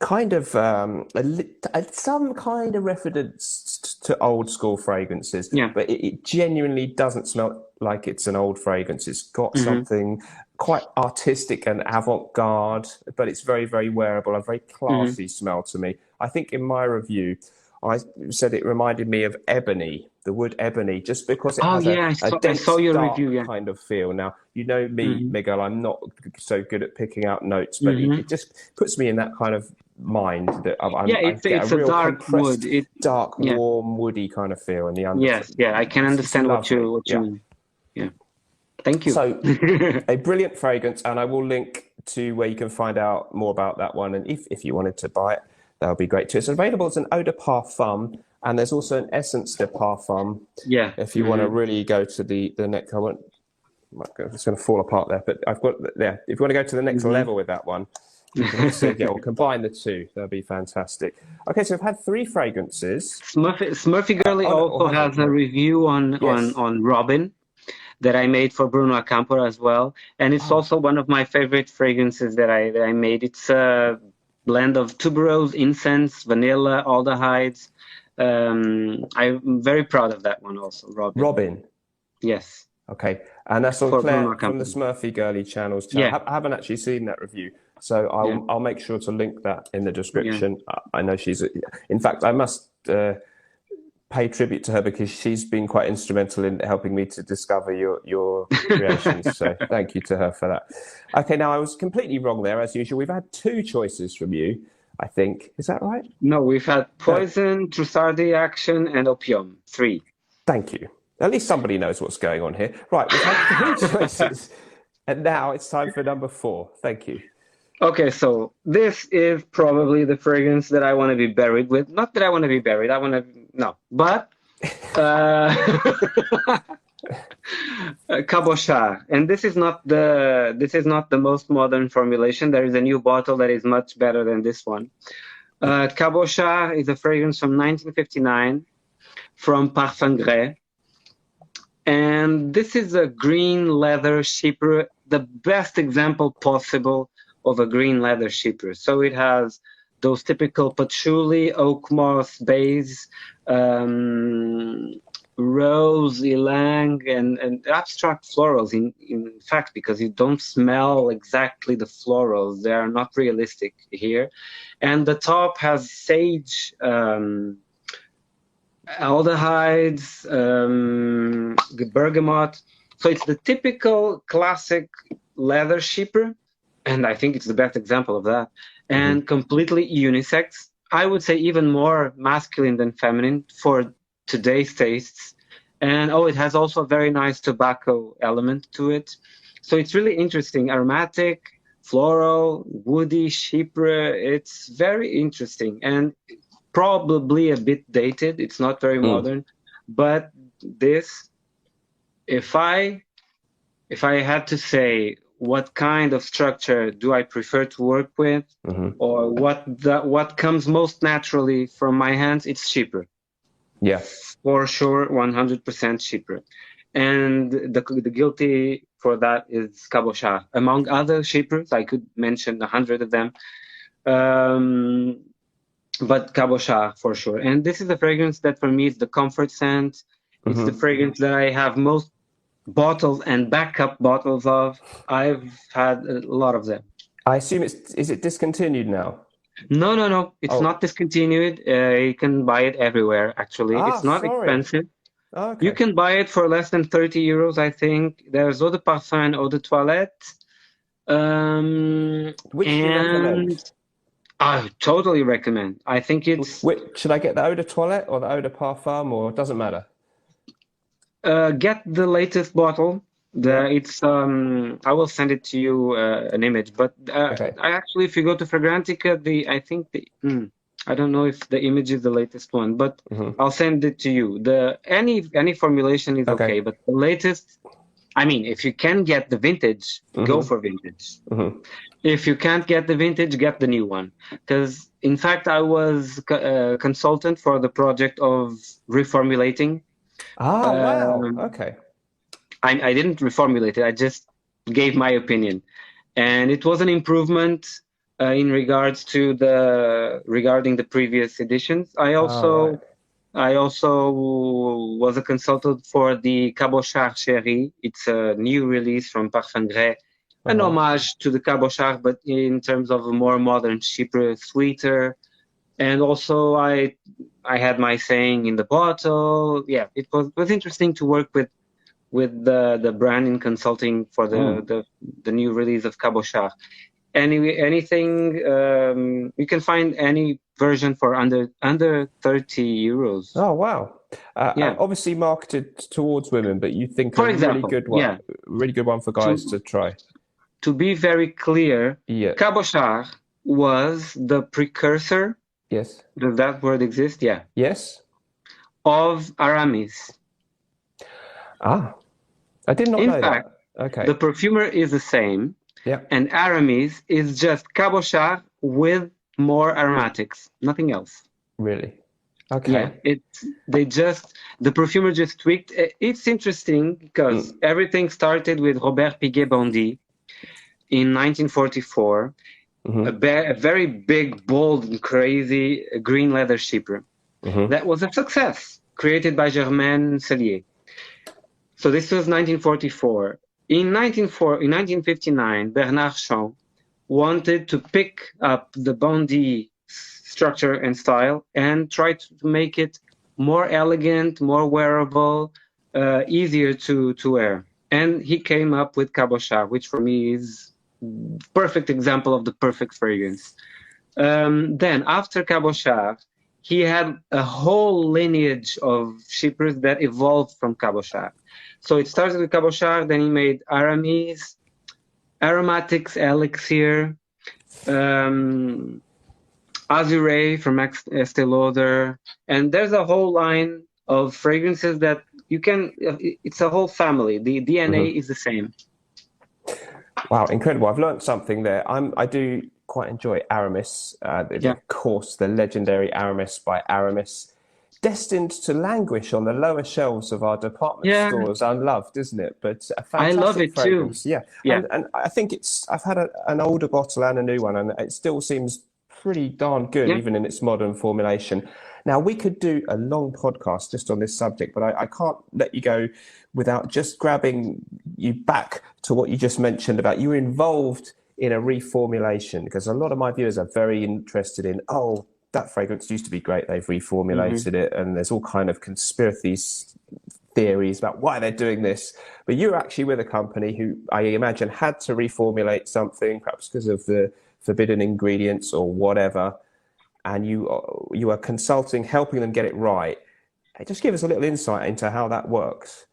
[SPEAKER 1] kind of some kind of reference to old school fragrances. But it genuinely doesn't smell like it's an old fragrance. It's got something quite artistic and avant-garde, but it's very, very wearable, a very classy smell to me. I think in my review, I said it reminded me of ebony, the wood ebony, just because it has a dense, dark kind of feel. Now, you know me, Miguel, I'm not so good at picking out notes, but it just puts me in that kind of mind that I get a real
[SPEAKER 2] dark wood,
[SPEAKER 1] dark, warm, woody kind of feel in the under.
[SPEAKER 2] Yes, I can understand what you mean. Yeah, thank you.
[SPEAKER 1] So, a brilliant fragrance, and I will link to where you can find out more about that one. And if you wanted to buy it, that would be great too. It's available as an eau de parfum, and there's also an essence de parfum. If you want to really go to the next, it's going to fall apart there, but I've got there. If you want to go to the next level with that one, you can also or combine the two. That'd be fantastic. Okay, so we've had 3 fragrances.
[SPEAKER 2] Smurfy Girly also has a review on Robin that I made for Bruno Acampora as well, and it's also one of my favorite fragrances that I made. It's a blend of tuberose, incense, vanilla, aldehydes. I'm very proud of that one also, Robin. Yes.
[SPEAKER 1] Okay, and that's on Claire from the Smurfy Girly channels. I haven't actually seen that review, so I'll make sure to link that in the description. I know she's, in fact, I must pay tribute to her because she's been quite instrumental in helping me to discover your creations. So thank you to her for that. Okay, now I was completely wrong there as usual. We've had 2 choices from you, I think. Is that right?
[SPEAKER 2] No, we've had Poison, Trusadi, Action, and Opium. 3.
[SPEAKER 1] Thank you. At least somebody knows what's going on here. Right, we've had 3 choices, and now it's time for number 4. Thank you.
[SPEAKER 2] Okay, so this is probably the fragrance that I want to be buried with. Not that I want to be buried. But Cabocha, and this is not the most modern formulation. There is a new bottle that is much better than this one. Cabocha is a fragrance from 1959 from Parfum Gray. And this is a green leather chypre, the best example possible of a green leather chypre. So it has those typical patchouli, oak moss, base, rose, ylang, and abstract florals. In fact, because you don't smell exactly the florals, they are not realistic here. And the top has sage, aldehydes, bergamot. So it's the typical classic leather chypre, and I think it's the best example of that. And completely unisex. I would say even more masculine than feminine for today's tastes. And it has also a very nice tobacco element to it. So it's really interesting. Aromatic, floral, woody, chypre. It's very interesting and probably a bit dated. It's not very modern. But this, if I had to say what kind of structure do I prefer to work with, or what comes most naturally from my hands, it's cheaper.
[SPEAKER 1] Yeah.
[SPEAKER 2] For sure, 100% cheaper. And the guilty for that is Cabocha. Among other shippers, I could mention 100 of them. But Cabocha for sure. And this is a fragrance that for me is the comfort scent. It's the fragrance that I have most bottles and backup bottles of. I've had a lot of them.
[SPEAKER 1] I assume is it discontinued now?
[SPEAKER 2] No. It's not discontinued. You can buy it everywhere, actually. It's not
[SPEAKER 1] Sorry.
[SPEAKER 2] expensive.
[SPEAKER 1] Okay.
[SPEAKER 2] You can buy it for less than 30 euros, I think. There's eau de parfum and eau de toilette.
[SPEAKER 1] Which do you recommend?
[SPEAKER 2] I totally recommend. I think it's...
[SPEAKER 1] Should I get the eau de toilette or the eau de parfum, or it doesn't matter?
[SPEAKER 2] Get the latest bottle. It's I will send it to you an image, but
[SPEAKER 1] Okay.
[SPEAKER 2] I actually, if you go to Fragrantica, I don't know if the image is the latest one, but I'll send it to you. Any formulation is okay, but the latest, I mean, if you can get the vintage, go for vintage. If you can't get the vintage, get the new one. Because in fact, I was a consultant for the project of reformulating.
[SPEAKER 1] Wow. Okay.
[SPEAKER 2] I didn't reformulate it. I just gave my opinion, and it was an improvement in regards to regarding the previous editions. I also was a consultant for the Cabocha Chérie. It's a new release from Parfum Grès, an homage to the Cabocha, but in terms of a more modern, cheaper, sweeter. And also, I had my saying in the bottle. Yeah, it was interesting to work with the brand in consulting for the new release of Cabocha. Anything you can find any version for under 30 euros.
[SPEAKER 1] Oh wow! Obviously marketed towards women, but you think
[SPEAKER 2] for
[SPEAKER 1] a
[SPEAKER 2] example,
[SPEAKER 1] really good one for guys to try.
[SPEAKER 2] To be very clear, Cabocha was the precursor.
[SPEAKER 1] Yes.
[SPEAKER 2] Does that word exist? Yeah.
[SPEAKER 1] Yes.
[SPEAKER 2] Of Aramis.
[SPEAKER 1] I did not know
[SPEAKER 2] fact,
[SPEAKER 1] that. Okay.
[SPEAKER 2] The perfumer is the same.
[SPEAKER 1] Yeah.
[SPEAKER 2] And Aramis is just Cabocha with more aromatics, nothing else.
[SPEAKER 1] Really? Okay.
[SPEAKER 2] Yeah. The perfumer just tweaked. It's interesting because everything started with Robert Piguet-Bondy in 1944. A very big, bold, and crazy green leather shipper. That was a success, created by Germaine Cellier. So this was 1944. In 1959, Bernard Chant wanted to pick up the Bondy structure and style and try to make it more elegant, more wearable, easier to wear. And he came up with Cabocha, which for me is perfect example of the perfect fragrance. Then after Cabocha, he had a whole lineage of shippers that evolved from Cabocha. So it started with Cabocha, then he made Aramis, Aromatics Elixir, Azuré from Estée Lauder, and there's a whole line of fragrances that it's a whole family. The DNA is the same.
[SPEAKER 1] Wow, incredible. I've learned something there. I do quite enjoy Aramis. Of course, the legendary Aramis by Aramis, destined to languish on the lower shelves of our department stores, unloved, isn't it? But a fantastic
[SPEAKER 2] I love it
[SPEAKER 1] fragrance.
[SPEAKER 2] too.
[SPEAKER 1] And I think I've had an older bottle and a new one, and it still seems pretty darn good, even in its modern formulation. Now, we could do a long podcast just on this subject, but I can't let you go without just grabbing you back to what you just mentioned about you were involved in a reformulation, because a lot of my viewers are very interested in, that fragrance used to be great, they've reformulated it, and there's all kind of conspiracy theories about why they're doing this. But you're actually with a company who I imagine had to reformulate something, perhaps because of the forbidden ingredients or whatever, and you are consulting, helping them get it right. Just give us a little insight into how that works.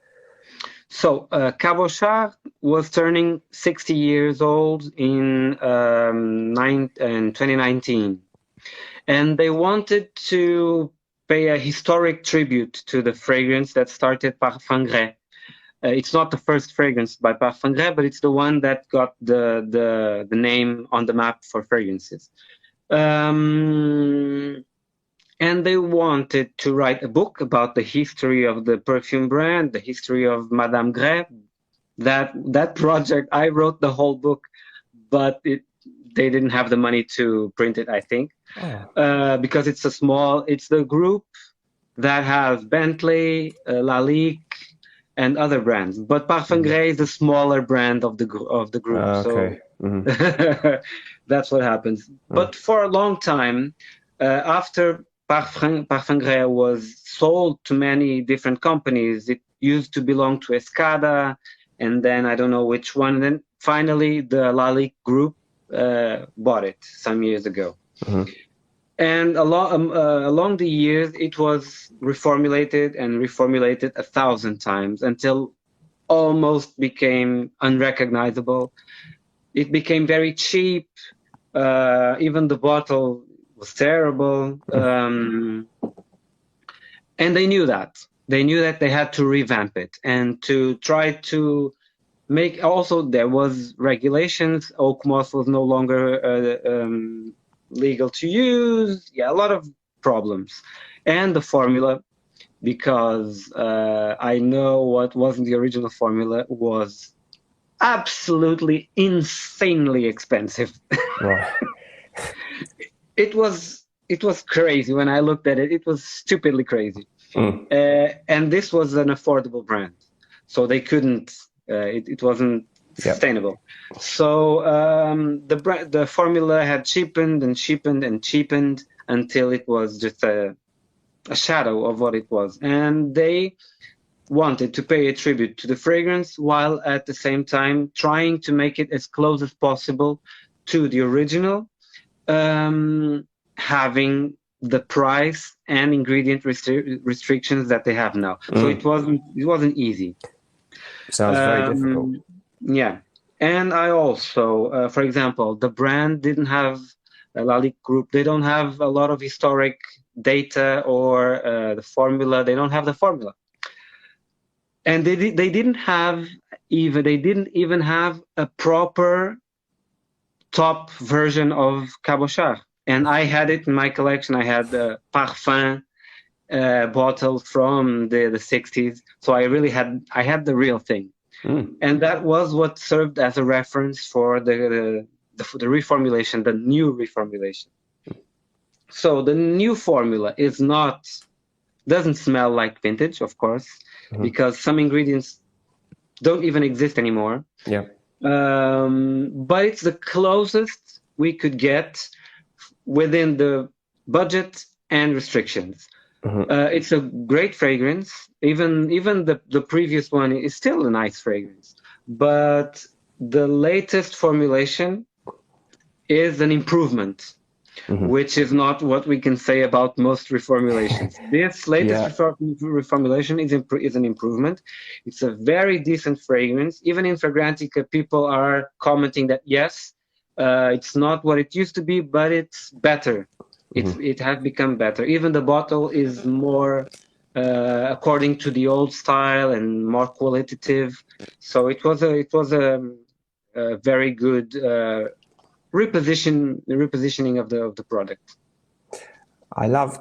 [SPEAKER 2] So Cabocha was turning 60 years old in 2019. And they wanted to pay a historic tribute to the fragrance that started Parfum Grès. It's not the first fragrance by Parfum Grès, but it's the one that got the name on the map for fragrances. And they wanted to write a book about the history of the perfume brand, the history of Madame Grès. That project, I wrote the whole book, but they didn't have the money to print it, I think, because it's the group that has Bentley, Lalique, and other brands. But Parfum Grès is the smaller brand of the group.
[SPEAKER 1] Okay.
[SPEAKER 2] So that's what happens. But for a long time, after Parfum Grès was sold to many different companies, it used to belong to Escada, and then I don't know which one. And then finally, the Lalique group bought it some years ago. And along the years, it was reformulated and reformulated 1,000 times until almost became unrecognizable. It became very cheap. Even the bottle was terrible. And they knew that. They knew that they had to revamp it and to try to make. Also, there was regulations. Oak moss was no longer legal to use. Yeah, a lot of problems. And the formula, because I know what wasn't the original formula, was absolutely insanely expensive.
[SPEAKER 1] Right.
[SPEAKER 2] It was crazy. When I looked at it, it was stupidly crazy. And this was an affordable brand, so they couldn't. It wasn't sustainable. So the formula had cheapened and cheapened and cheapened until it was just a shadow of what it was. And they wanted to pay a tribute to the fragrance while at the same time trying to make it as close as possible to the original, having the price and ingredient restrictions that they have now. So it wasn't easy.
[SPEAKER 1] Sounds very difficult.
[SPEAKER 2] Yeah. And I also, for example, the brand didn't have a Lalique group. They don't have a lot of historic data or the formula. They don't have the formula. And they didn't even have a proper top version of Cabocha. And I had it in my collection. I had the Parfum bottle from the 60s. So I had the real thing. And that was what served as a reference for the reformulation, the new reformulation. So the new formula doesn't smell like vintage, of course, because some ingredients don't even exist anymore.
[SPEAKER 1] Yeah.
[SPEAKER 2] But it's the closest we could get within the budget and restrictions. It's a great fragrance. Even the previous one is still a nice fragrance, but the latest formulation is an improvement, which is not what we can say about most reformulations. This latest reformulation is an improvement. It's a very decent fragrance. Even in Fragrantica, people are commenting that yes, it's not what it used to be, but it's better. It has become better. Even the bottle is more according to the old style and more qualitative. So it was a very good repositioning of the product.
[SPEAKER 1] I love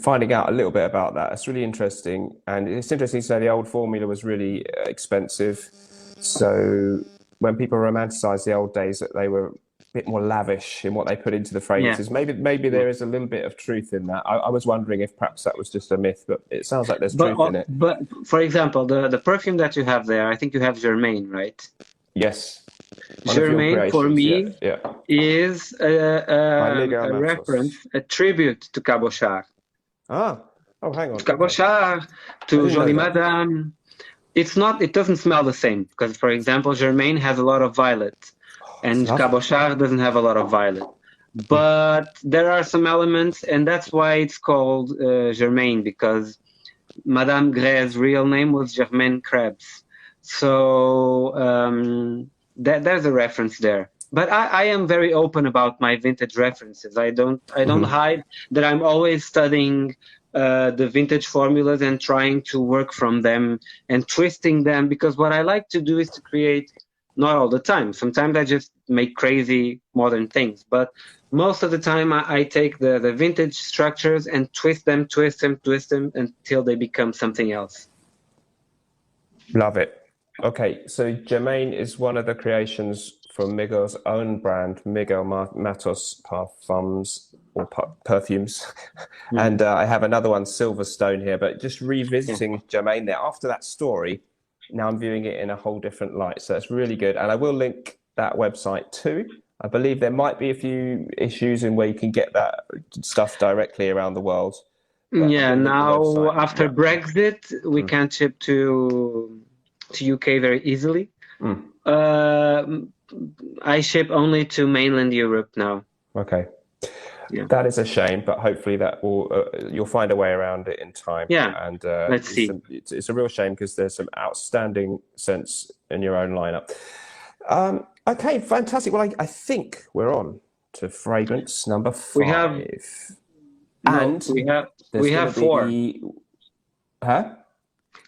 [SPEAKER 1] finding out a little bit about that. It's really interesting, and it's interesting to say the old formula was really expensive. So when people romanticize the old days, that they were bit more lavish in what they put into the fragrances. Maybe there is a little bit of truth in that. I was wondering if perhaps that was just a myth, but it sounds like there's truth in it.
[SPEAKER 2] But for example, the perfume that you have there, I think you have Germain, right?
[SPEAKER 1] Yes.
[SPEAKER 2] Germain for me is a reference, a tribute to Cabocha.
[SPEAKER 1] Oh, hang on.
[SPEAKER 2] To Cabocha, to Jolie Madame. It doesn't smell the same because, for example, Germain has a lot of violet. And Cabocha doesn't have a lot of violet. But there are some elements, and that's why it's called Germain, because Madame Grès' real name was Germaine Krebs. So there's a reference there. But I am very open about my vintage references. I don't hide that I'm always studying the vintage formulas and trying to work from them and twisting them, because what I like to do is to create, not all the time. Sometimes I just make crazy modern things, but most of the time I take the vintage structures and twist them until they become something else.
[SPEAKER 1] Love it. Okay, so Germain is one of the creations from Miguel's own brand, Miguel Matos Parfums or perfumes. And I have another one, Silverstone, here, but just revisiting Germain there. After that story, now I'm viewing it in a whole different light. So it's really good. And I will link that website too. I believe there might be a few issues in where you can get that stuff directly around the world.
[SPEAKER 2] Yeah, now after Brexit, we can't ship to UK very easily. I ship only to mainland Europe now.
[SPEAKER 1] Okay. Yeah. That is a shame, but hopefully that will you'll find a way around it in time.
[SPEAKER 2] Yeah,
[SPEAKER 1] and
[SPEAKER 2] let's see.
[SPEAKER 1] It's a real shame because there's some outstanding scents in your own lineup. Okay, fantastic. Well, I think we're on to fragrance number 5.
[SPEAKER 2] We have 4.
[SPEAKER 1] Huh?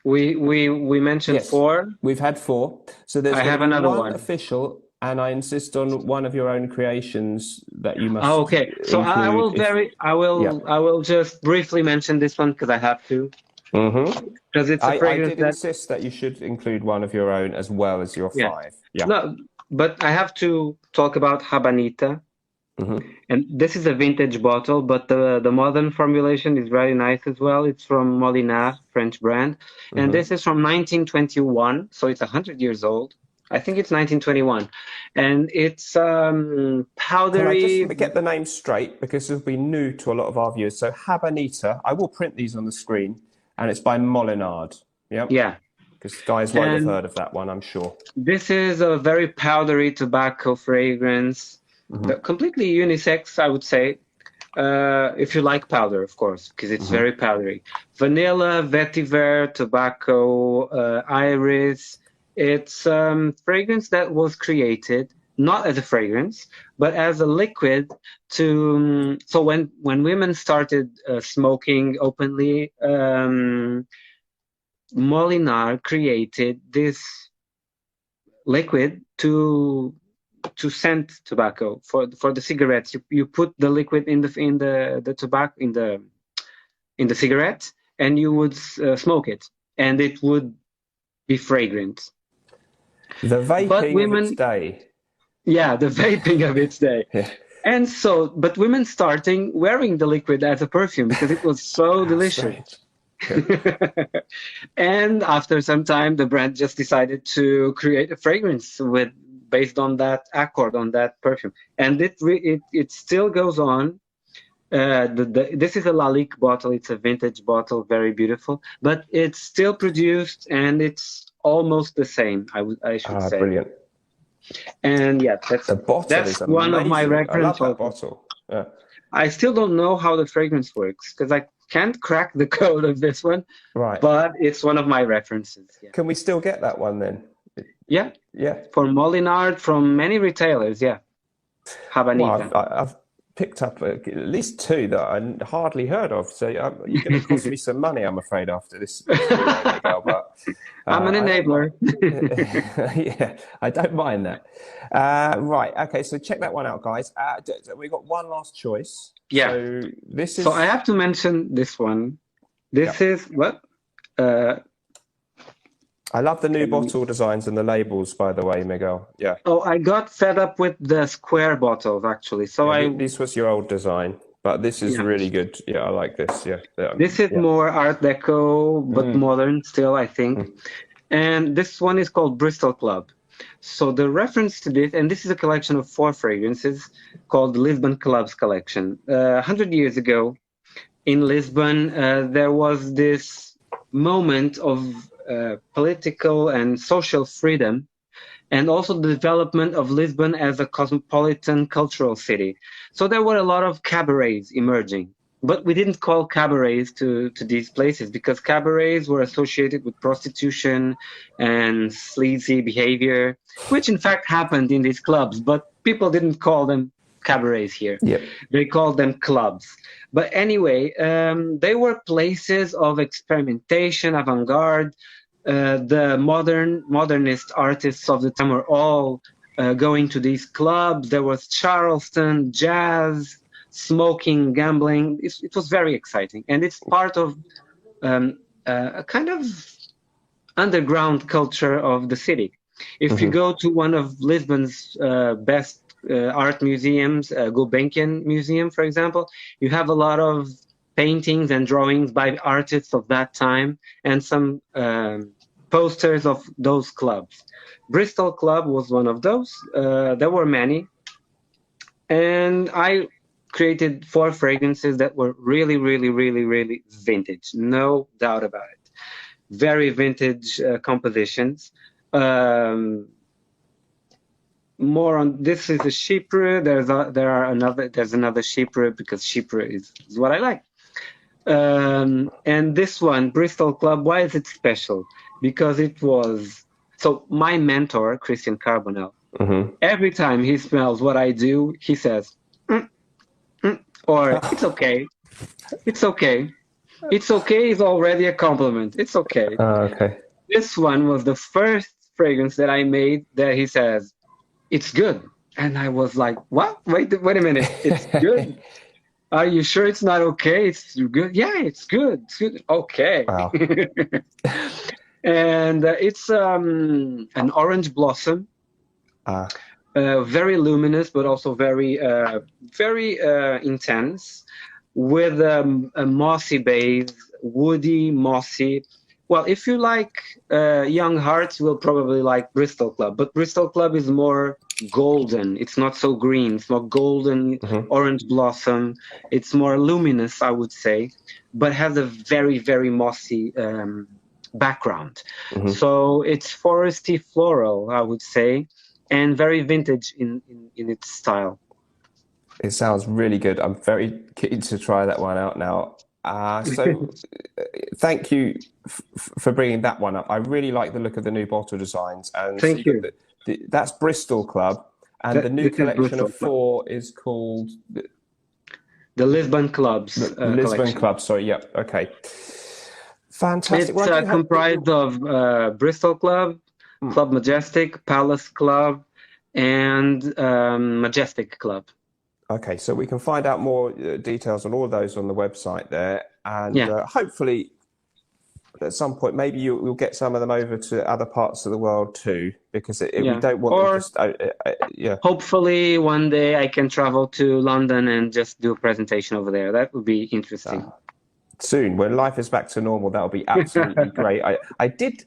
[SPEAKER 2] We mentioned 4.
[SPEAKER 1] We've had 4. So there's
[SPEAKER 2] I have another
[SPEAKER 1] one
[SPEAKER 2] one
[SPEAKER 1] official. And I insist on one of your own creations that you must.
[SPEAKER 2] Oh, okay. So I will just briefly mention this one because I have to. Because it's a fragrance.
[SPEAKER 1] I did insist that you should include one of your own as well as your 5. Yeah.
[SPEAKER 2] No, but I have to talk about Habanita. And this is a vintage bottle, but the modern formulation is very nice as well. It's from Molinard, French brand, and this is from 1921, so it's 100 years old. I think it's 1921, and it's powdery.
[SPEAKER 1] Can I just get the name straight because it'll be new to a lot of our viewers? So Habanita, I will print these on the screen, and it's by Molinard. Yep.
[SPEAKER 2] Yeah.
[SPEAKER 1] Because guys won't have heard of that one, I'm sure.
[SPEAKER 2] This is a very powdery tobacco fragrance, completely unisex, I would say. If you like powder, of course, because it's very powdery. Vanilla, vetiver, tobacco, iris. It's fragrance that was created not as a fragrance, but as a liquid to. So when women started smoking openly, Molinard created this liquid to scent tobacco for the cigarettes. You put the liquid in the tobacco in the cigarette, and you would smoke it, and it would be fragrant.
[SPEAKER 1] The vaping of its day.
[SPEAKER 2] Yeah, the vaping of its day.
[SPEAKER 1] Yeah.
[SPEAKER 2] And so, but women starting wearing the liquid as a perfume because it was so delicious. And after some time, the brand just decided to create a fragrance based on that accord, on that perfume. And it still goes on. This is a Lalique bottle. It's a vintage bottle, very beautiful, but it's still produced and it's almost the same, I should say.
[SPEAKER 1] Brilliant.
[SPEAKER 2] And yeah, that's one of my reference.
[SPEAKER 1] I love that bottle. Yeah.
[SPEAKER 2] I still don't know how the fragrance works because I can't crack the code of this one.
[SPEAKER 1] Right.
[SPEAKER 2] But it's one of my references. Yeah.
[SPEAKER 1] Can we still get that one then?
[SPEAKER 2] Yeah.
[SPEAKER 1] Yeah.
[SPEAKER 2] For Molinard, from many retailers. Yeah. Habanita.
[SPEAKER 1] Well, I've picked up at least 2 that I hardly heard of. So you're going to cost me some money, I'm afraid, after this. But
[SPEAKER 2] I'm an enabler.
[SPEAKER 1] Yeah, I don't mind that. Right. Okay. So check that one out, guys. We got one last choice.
[SPEAKER 2] Yeah.
[SPEAKER 1] So this is.
[SPEAKER 2] So I have to mention this one. This is what?
[SPEAKER 1] I love the new bottle designs and the labels, by the way, Miguel. Yeah.
[SPEAKER 2] Oh, I got fed up with the square bottles, actually. So
[SPEAKER 1] this was your old design, but this is really good. Yeah, I like this. Yeah.
[SPEAKER 2] This is more Art Deco, but modern still, I think. And this one is called Bristol Club. So the reference to this, and this is a collection of 4 fragrances called the Lisbon Clubs Collection. 100 years ago in Lisbon, there was this moment of political and social freedom, and also the development of Lisbon as a cosmopolitan cultural city. So there were a lot of cabarets emerging, but we didn't call cabarets to these places because cabarets were associated with prostitution and sleazy behavior, which in fact happened in these clubs, but people didn't call them cabarets here.
[SPEAKER 1] Yep.
[SPEAKER 2] They call them clubs. But anyway, they were places of experimentation, avant-garde. The modernist artists of the time were all going to these clubs. There was Charleston, jazz, smoking, gambling. It was very exciting. And it's part of a kind of underground culture of the city. If you go to one of Lisbon's best art museums, Gulbenkian Museum, for example, you have a lot of paintings and drawings by artists of that time and some posters of those clubs. Bristol Club was one of those. There were many. And I created 4 fragrances that were really, really, really, really vintage. No doubt about it. Very vintage compositions. More on this is a Chypre. There's another Chypre because Chypre is what I like. And this one, Bristol Club, why is it special? Because it was so my mentor, Christian Carbonell, every time he smells what I do, he says, or it's okay. It's okay. It's okay is already a compliment. It's okay.
[SPEAKER 1] Okay.
[SPEAKER 2] This one was the first fragrance that I made that he says, it's good. And I was like, what? Wait a minute. It's good. Are you sure it's not okay? It's good. Yeah, it's good. It's good. Okay.
[SPEAKER 1] Wow.
[SPEAKER 2] And it's an orange blossom. Very luminous, but also very intense, with a mossy base, woody, mossy. Well, if you like young hearts, you will probably like Bristol Club. But Bristol Club is more golden. It's not so green. It's more golden, orange blossom. It's more luminous, I would say, but has a very, very mossy background. So it's foresty floral, I would say, and very vintage in its style.
[SPEAKER 1] It sounds really good. I'm very keen to try that one out now. So thank you for bringing that one up. I really like the look of the new bottle designs. And
[SPEAKER 2] Thank you.
[SPEAKER 1] That's Bristol Club. And the new collection of 4 is called...
[SPEAKER 2] The Lisbon Clubs.
[SPEAKER 1] Lisbon
[SPEAKER 2] collection.
[SPEAKER 1] Club, sorry. Yep. Okay. Fantastic.
[SPEAKER 2] It's comprised of Bristol Club, Club Majestic, Palace Club, and Majestic Club.
[SPEAKER 1] Okay, so we can find out more details on all of those on the website there, and hopefully at some point maybe you'll get some of them over to other parts of the world too, because we don't want them just
[SPEAKER 2] hopefully one day I can travel to London and just do a presentation over there. That would be interesting.
[SPEAKER 1] Soon, when life is back to normal, that'll be absolutely great. I did,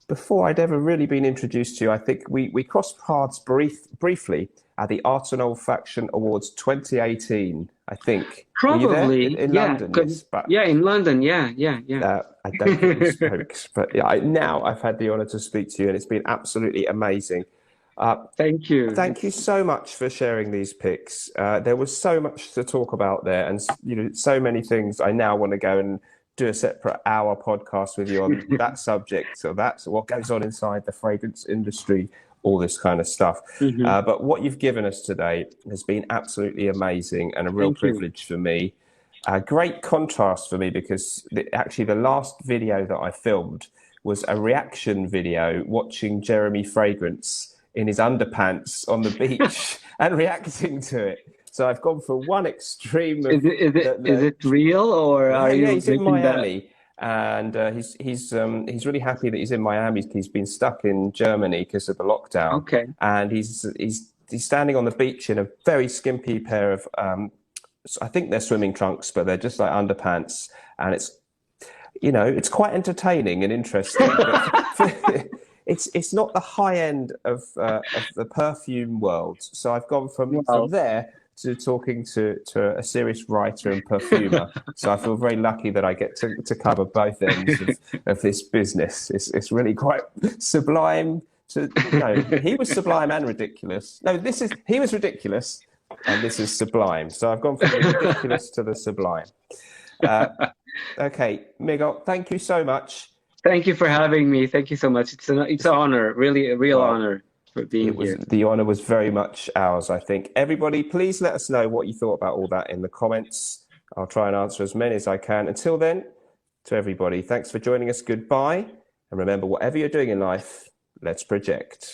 [SPEAKER 1] before I'd ever really been introduced to you, I think we crossed paths briefly at the Art and Olfaction Awards 2018, I think.
[SPEAKER 2] Probably.
[SPEAKER 1] In London. Yes, but,
[SPEAKER 2] in London. Yeah.
[SPEAKER 1] I don't think we spoke, but now I've had the honour to speak to you, and it's been absolutely amazing.
[SPEAKER 2] Thank you.
[SPEAKER 1] Thank you so much for sharing these picks. There was so much to talk about there, and so many things. I now want to go and do a separate hour podcast with you on that subject. So that's what goes on inside the fragrance industry, all this kind of stuff. But what you've given us today has been absolutely amazing and a real privilege for me. Great contrast for me, because actually the last video that I filmed was a reaction video watching Jeremy Fragrance in his underpants on the beach and reacting to it. So I've gone for one extreme. Is
[SPEAKER 2] it real, or are you?
[SPEAKER 1] He's in Miami, and he's really happy that he's in Miami. He's been stuck in Germany because of the lockdown. Okay. And he's standing on the beach in a very skimpy pair of I think they're swimming trunks, but they're just like underpants, and it's quite entertaining and interesting. But it's not the high end of the perfume world. So I've gone from there to talking to a serious writer and perfumer. So I feel very lucky that I get to cover both ends of this business. It's really quite sublime. He was sublime and ridiculous. No, he was ridiculous, and this is sublime. So I've gone from the ridiculous to the sublime. Okay, Miguel, thank you so much.
[SPEAKER 2] Thank you for having me. Thank you so much. It's an honor, really a real honor. for being here.
[SPEAKER 1] The honor was very much ours, I think. Everybody, please let us know what you thought about all that in the comments. I'll try and answer as many as I can. Until then, to everybody, thanks for joining us. Goodbye. And remember, whatever you're doing in life, let's project.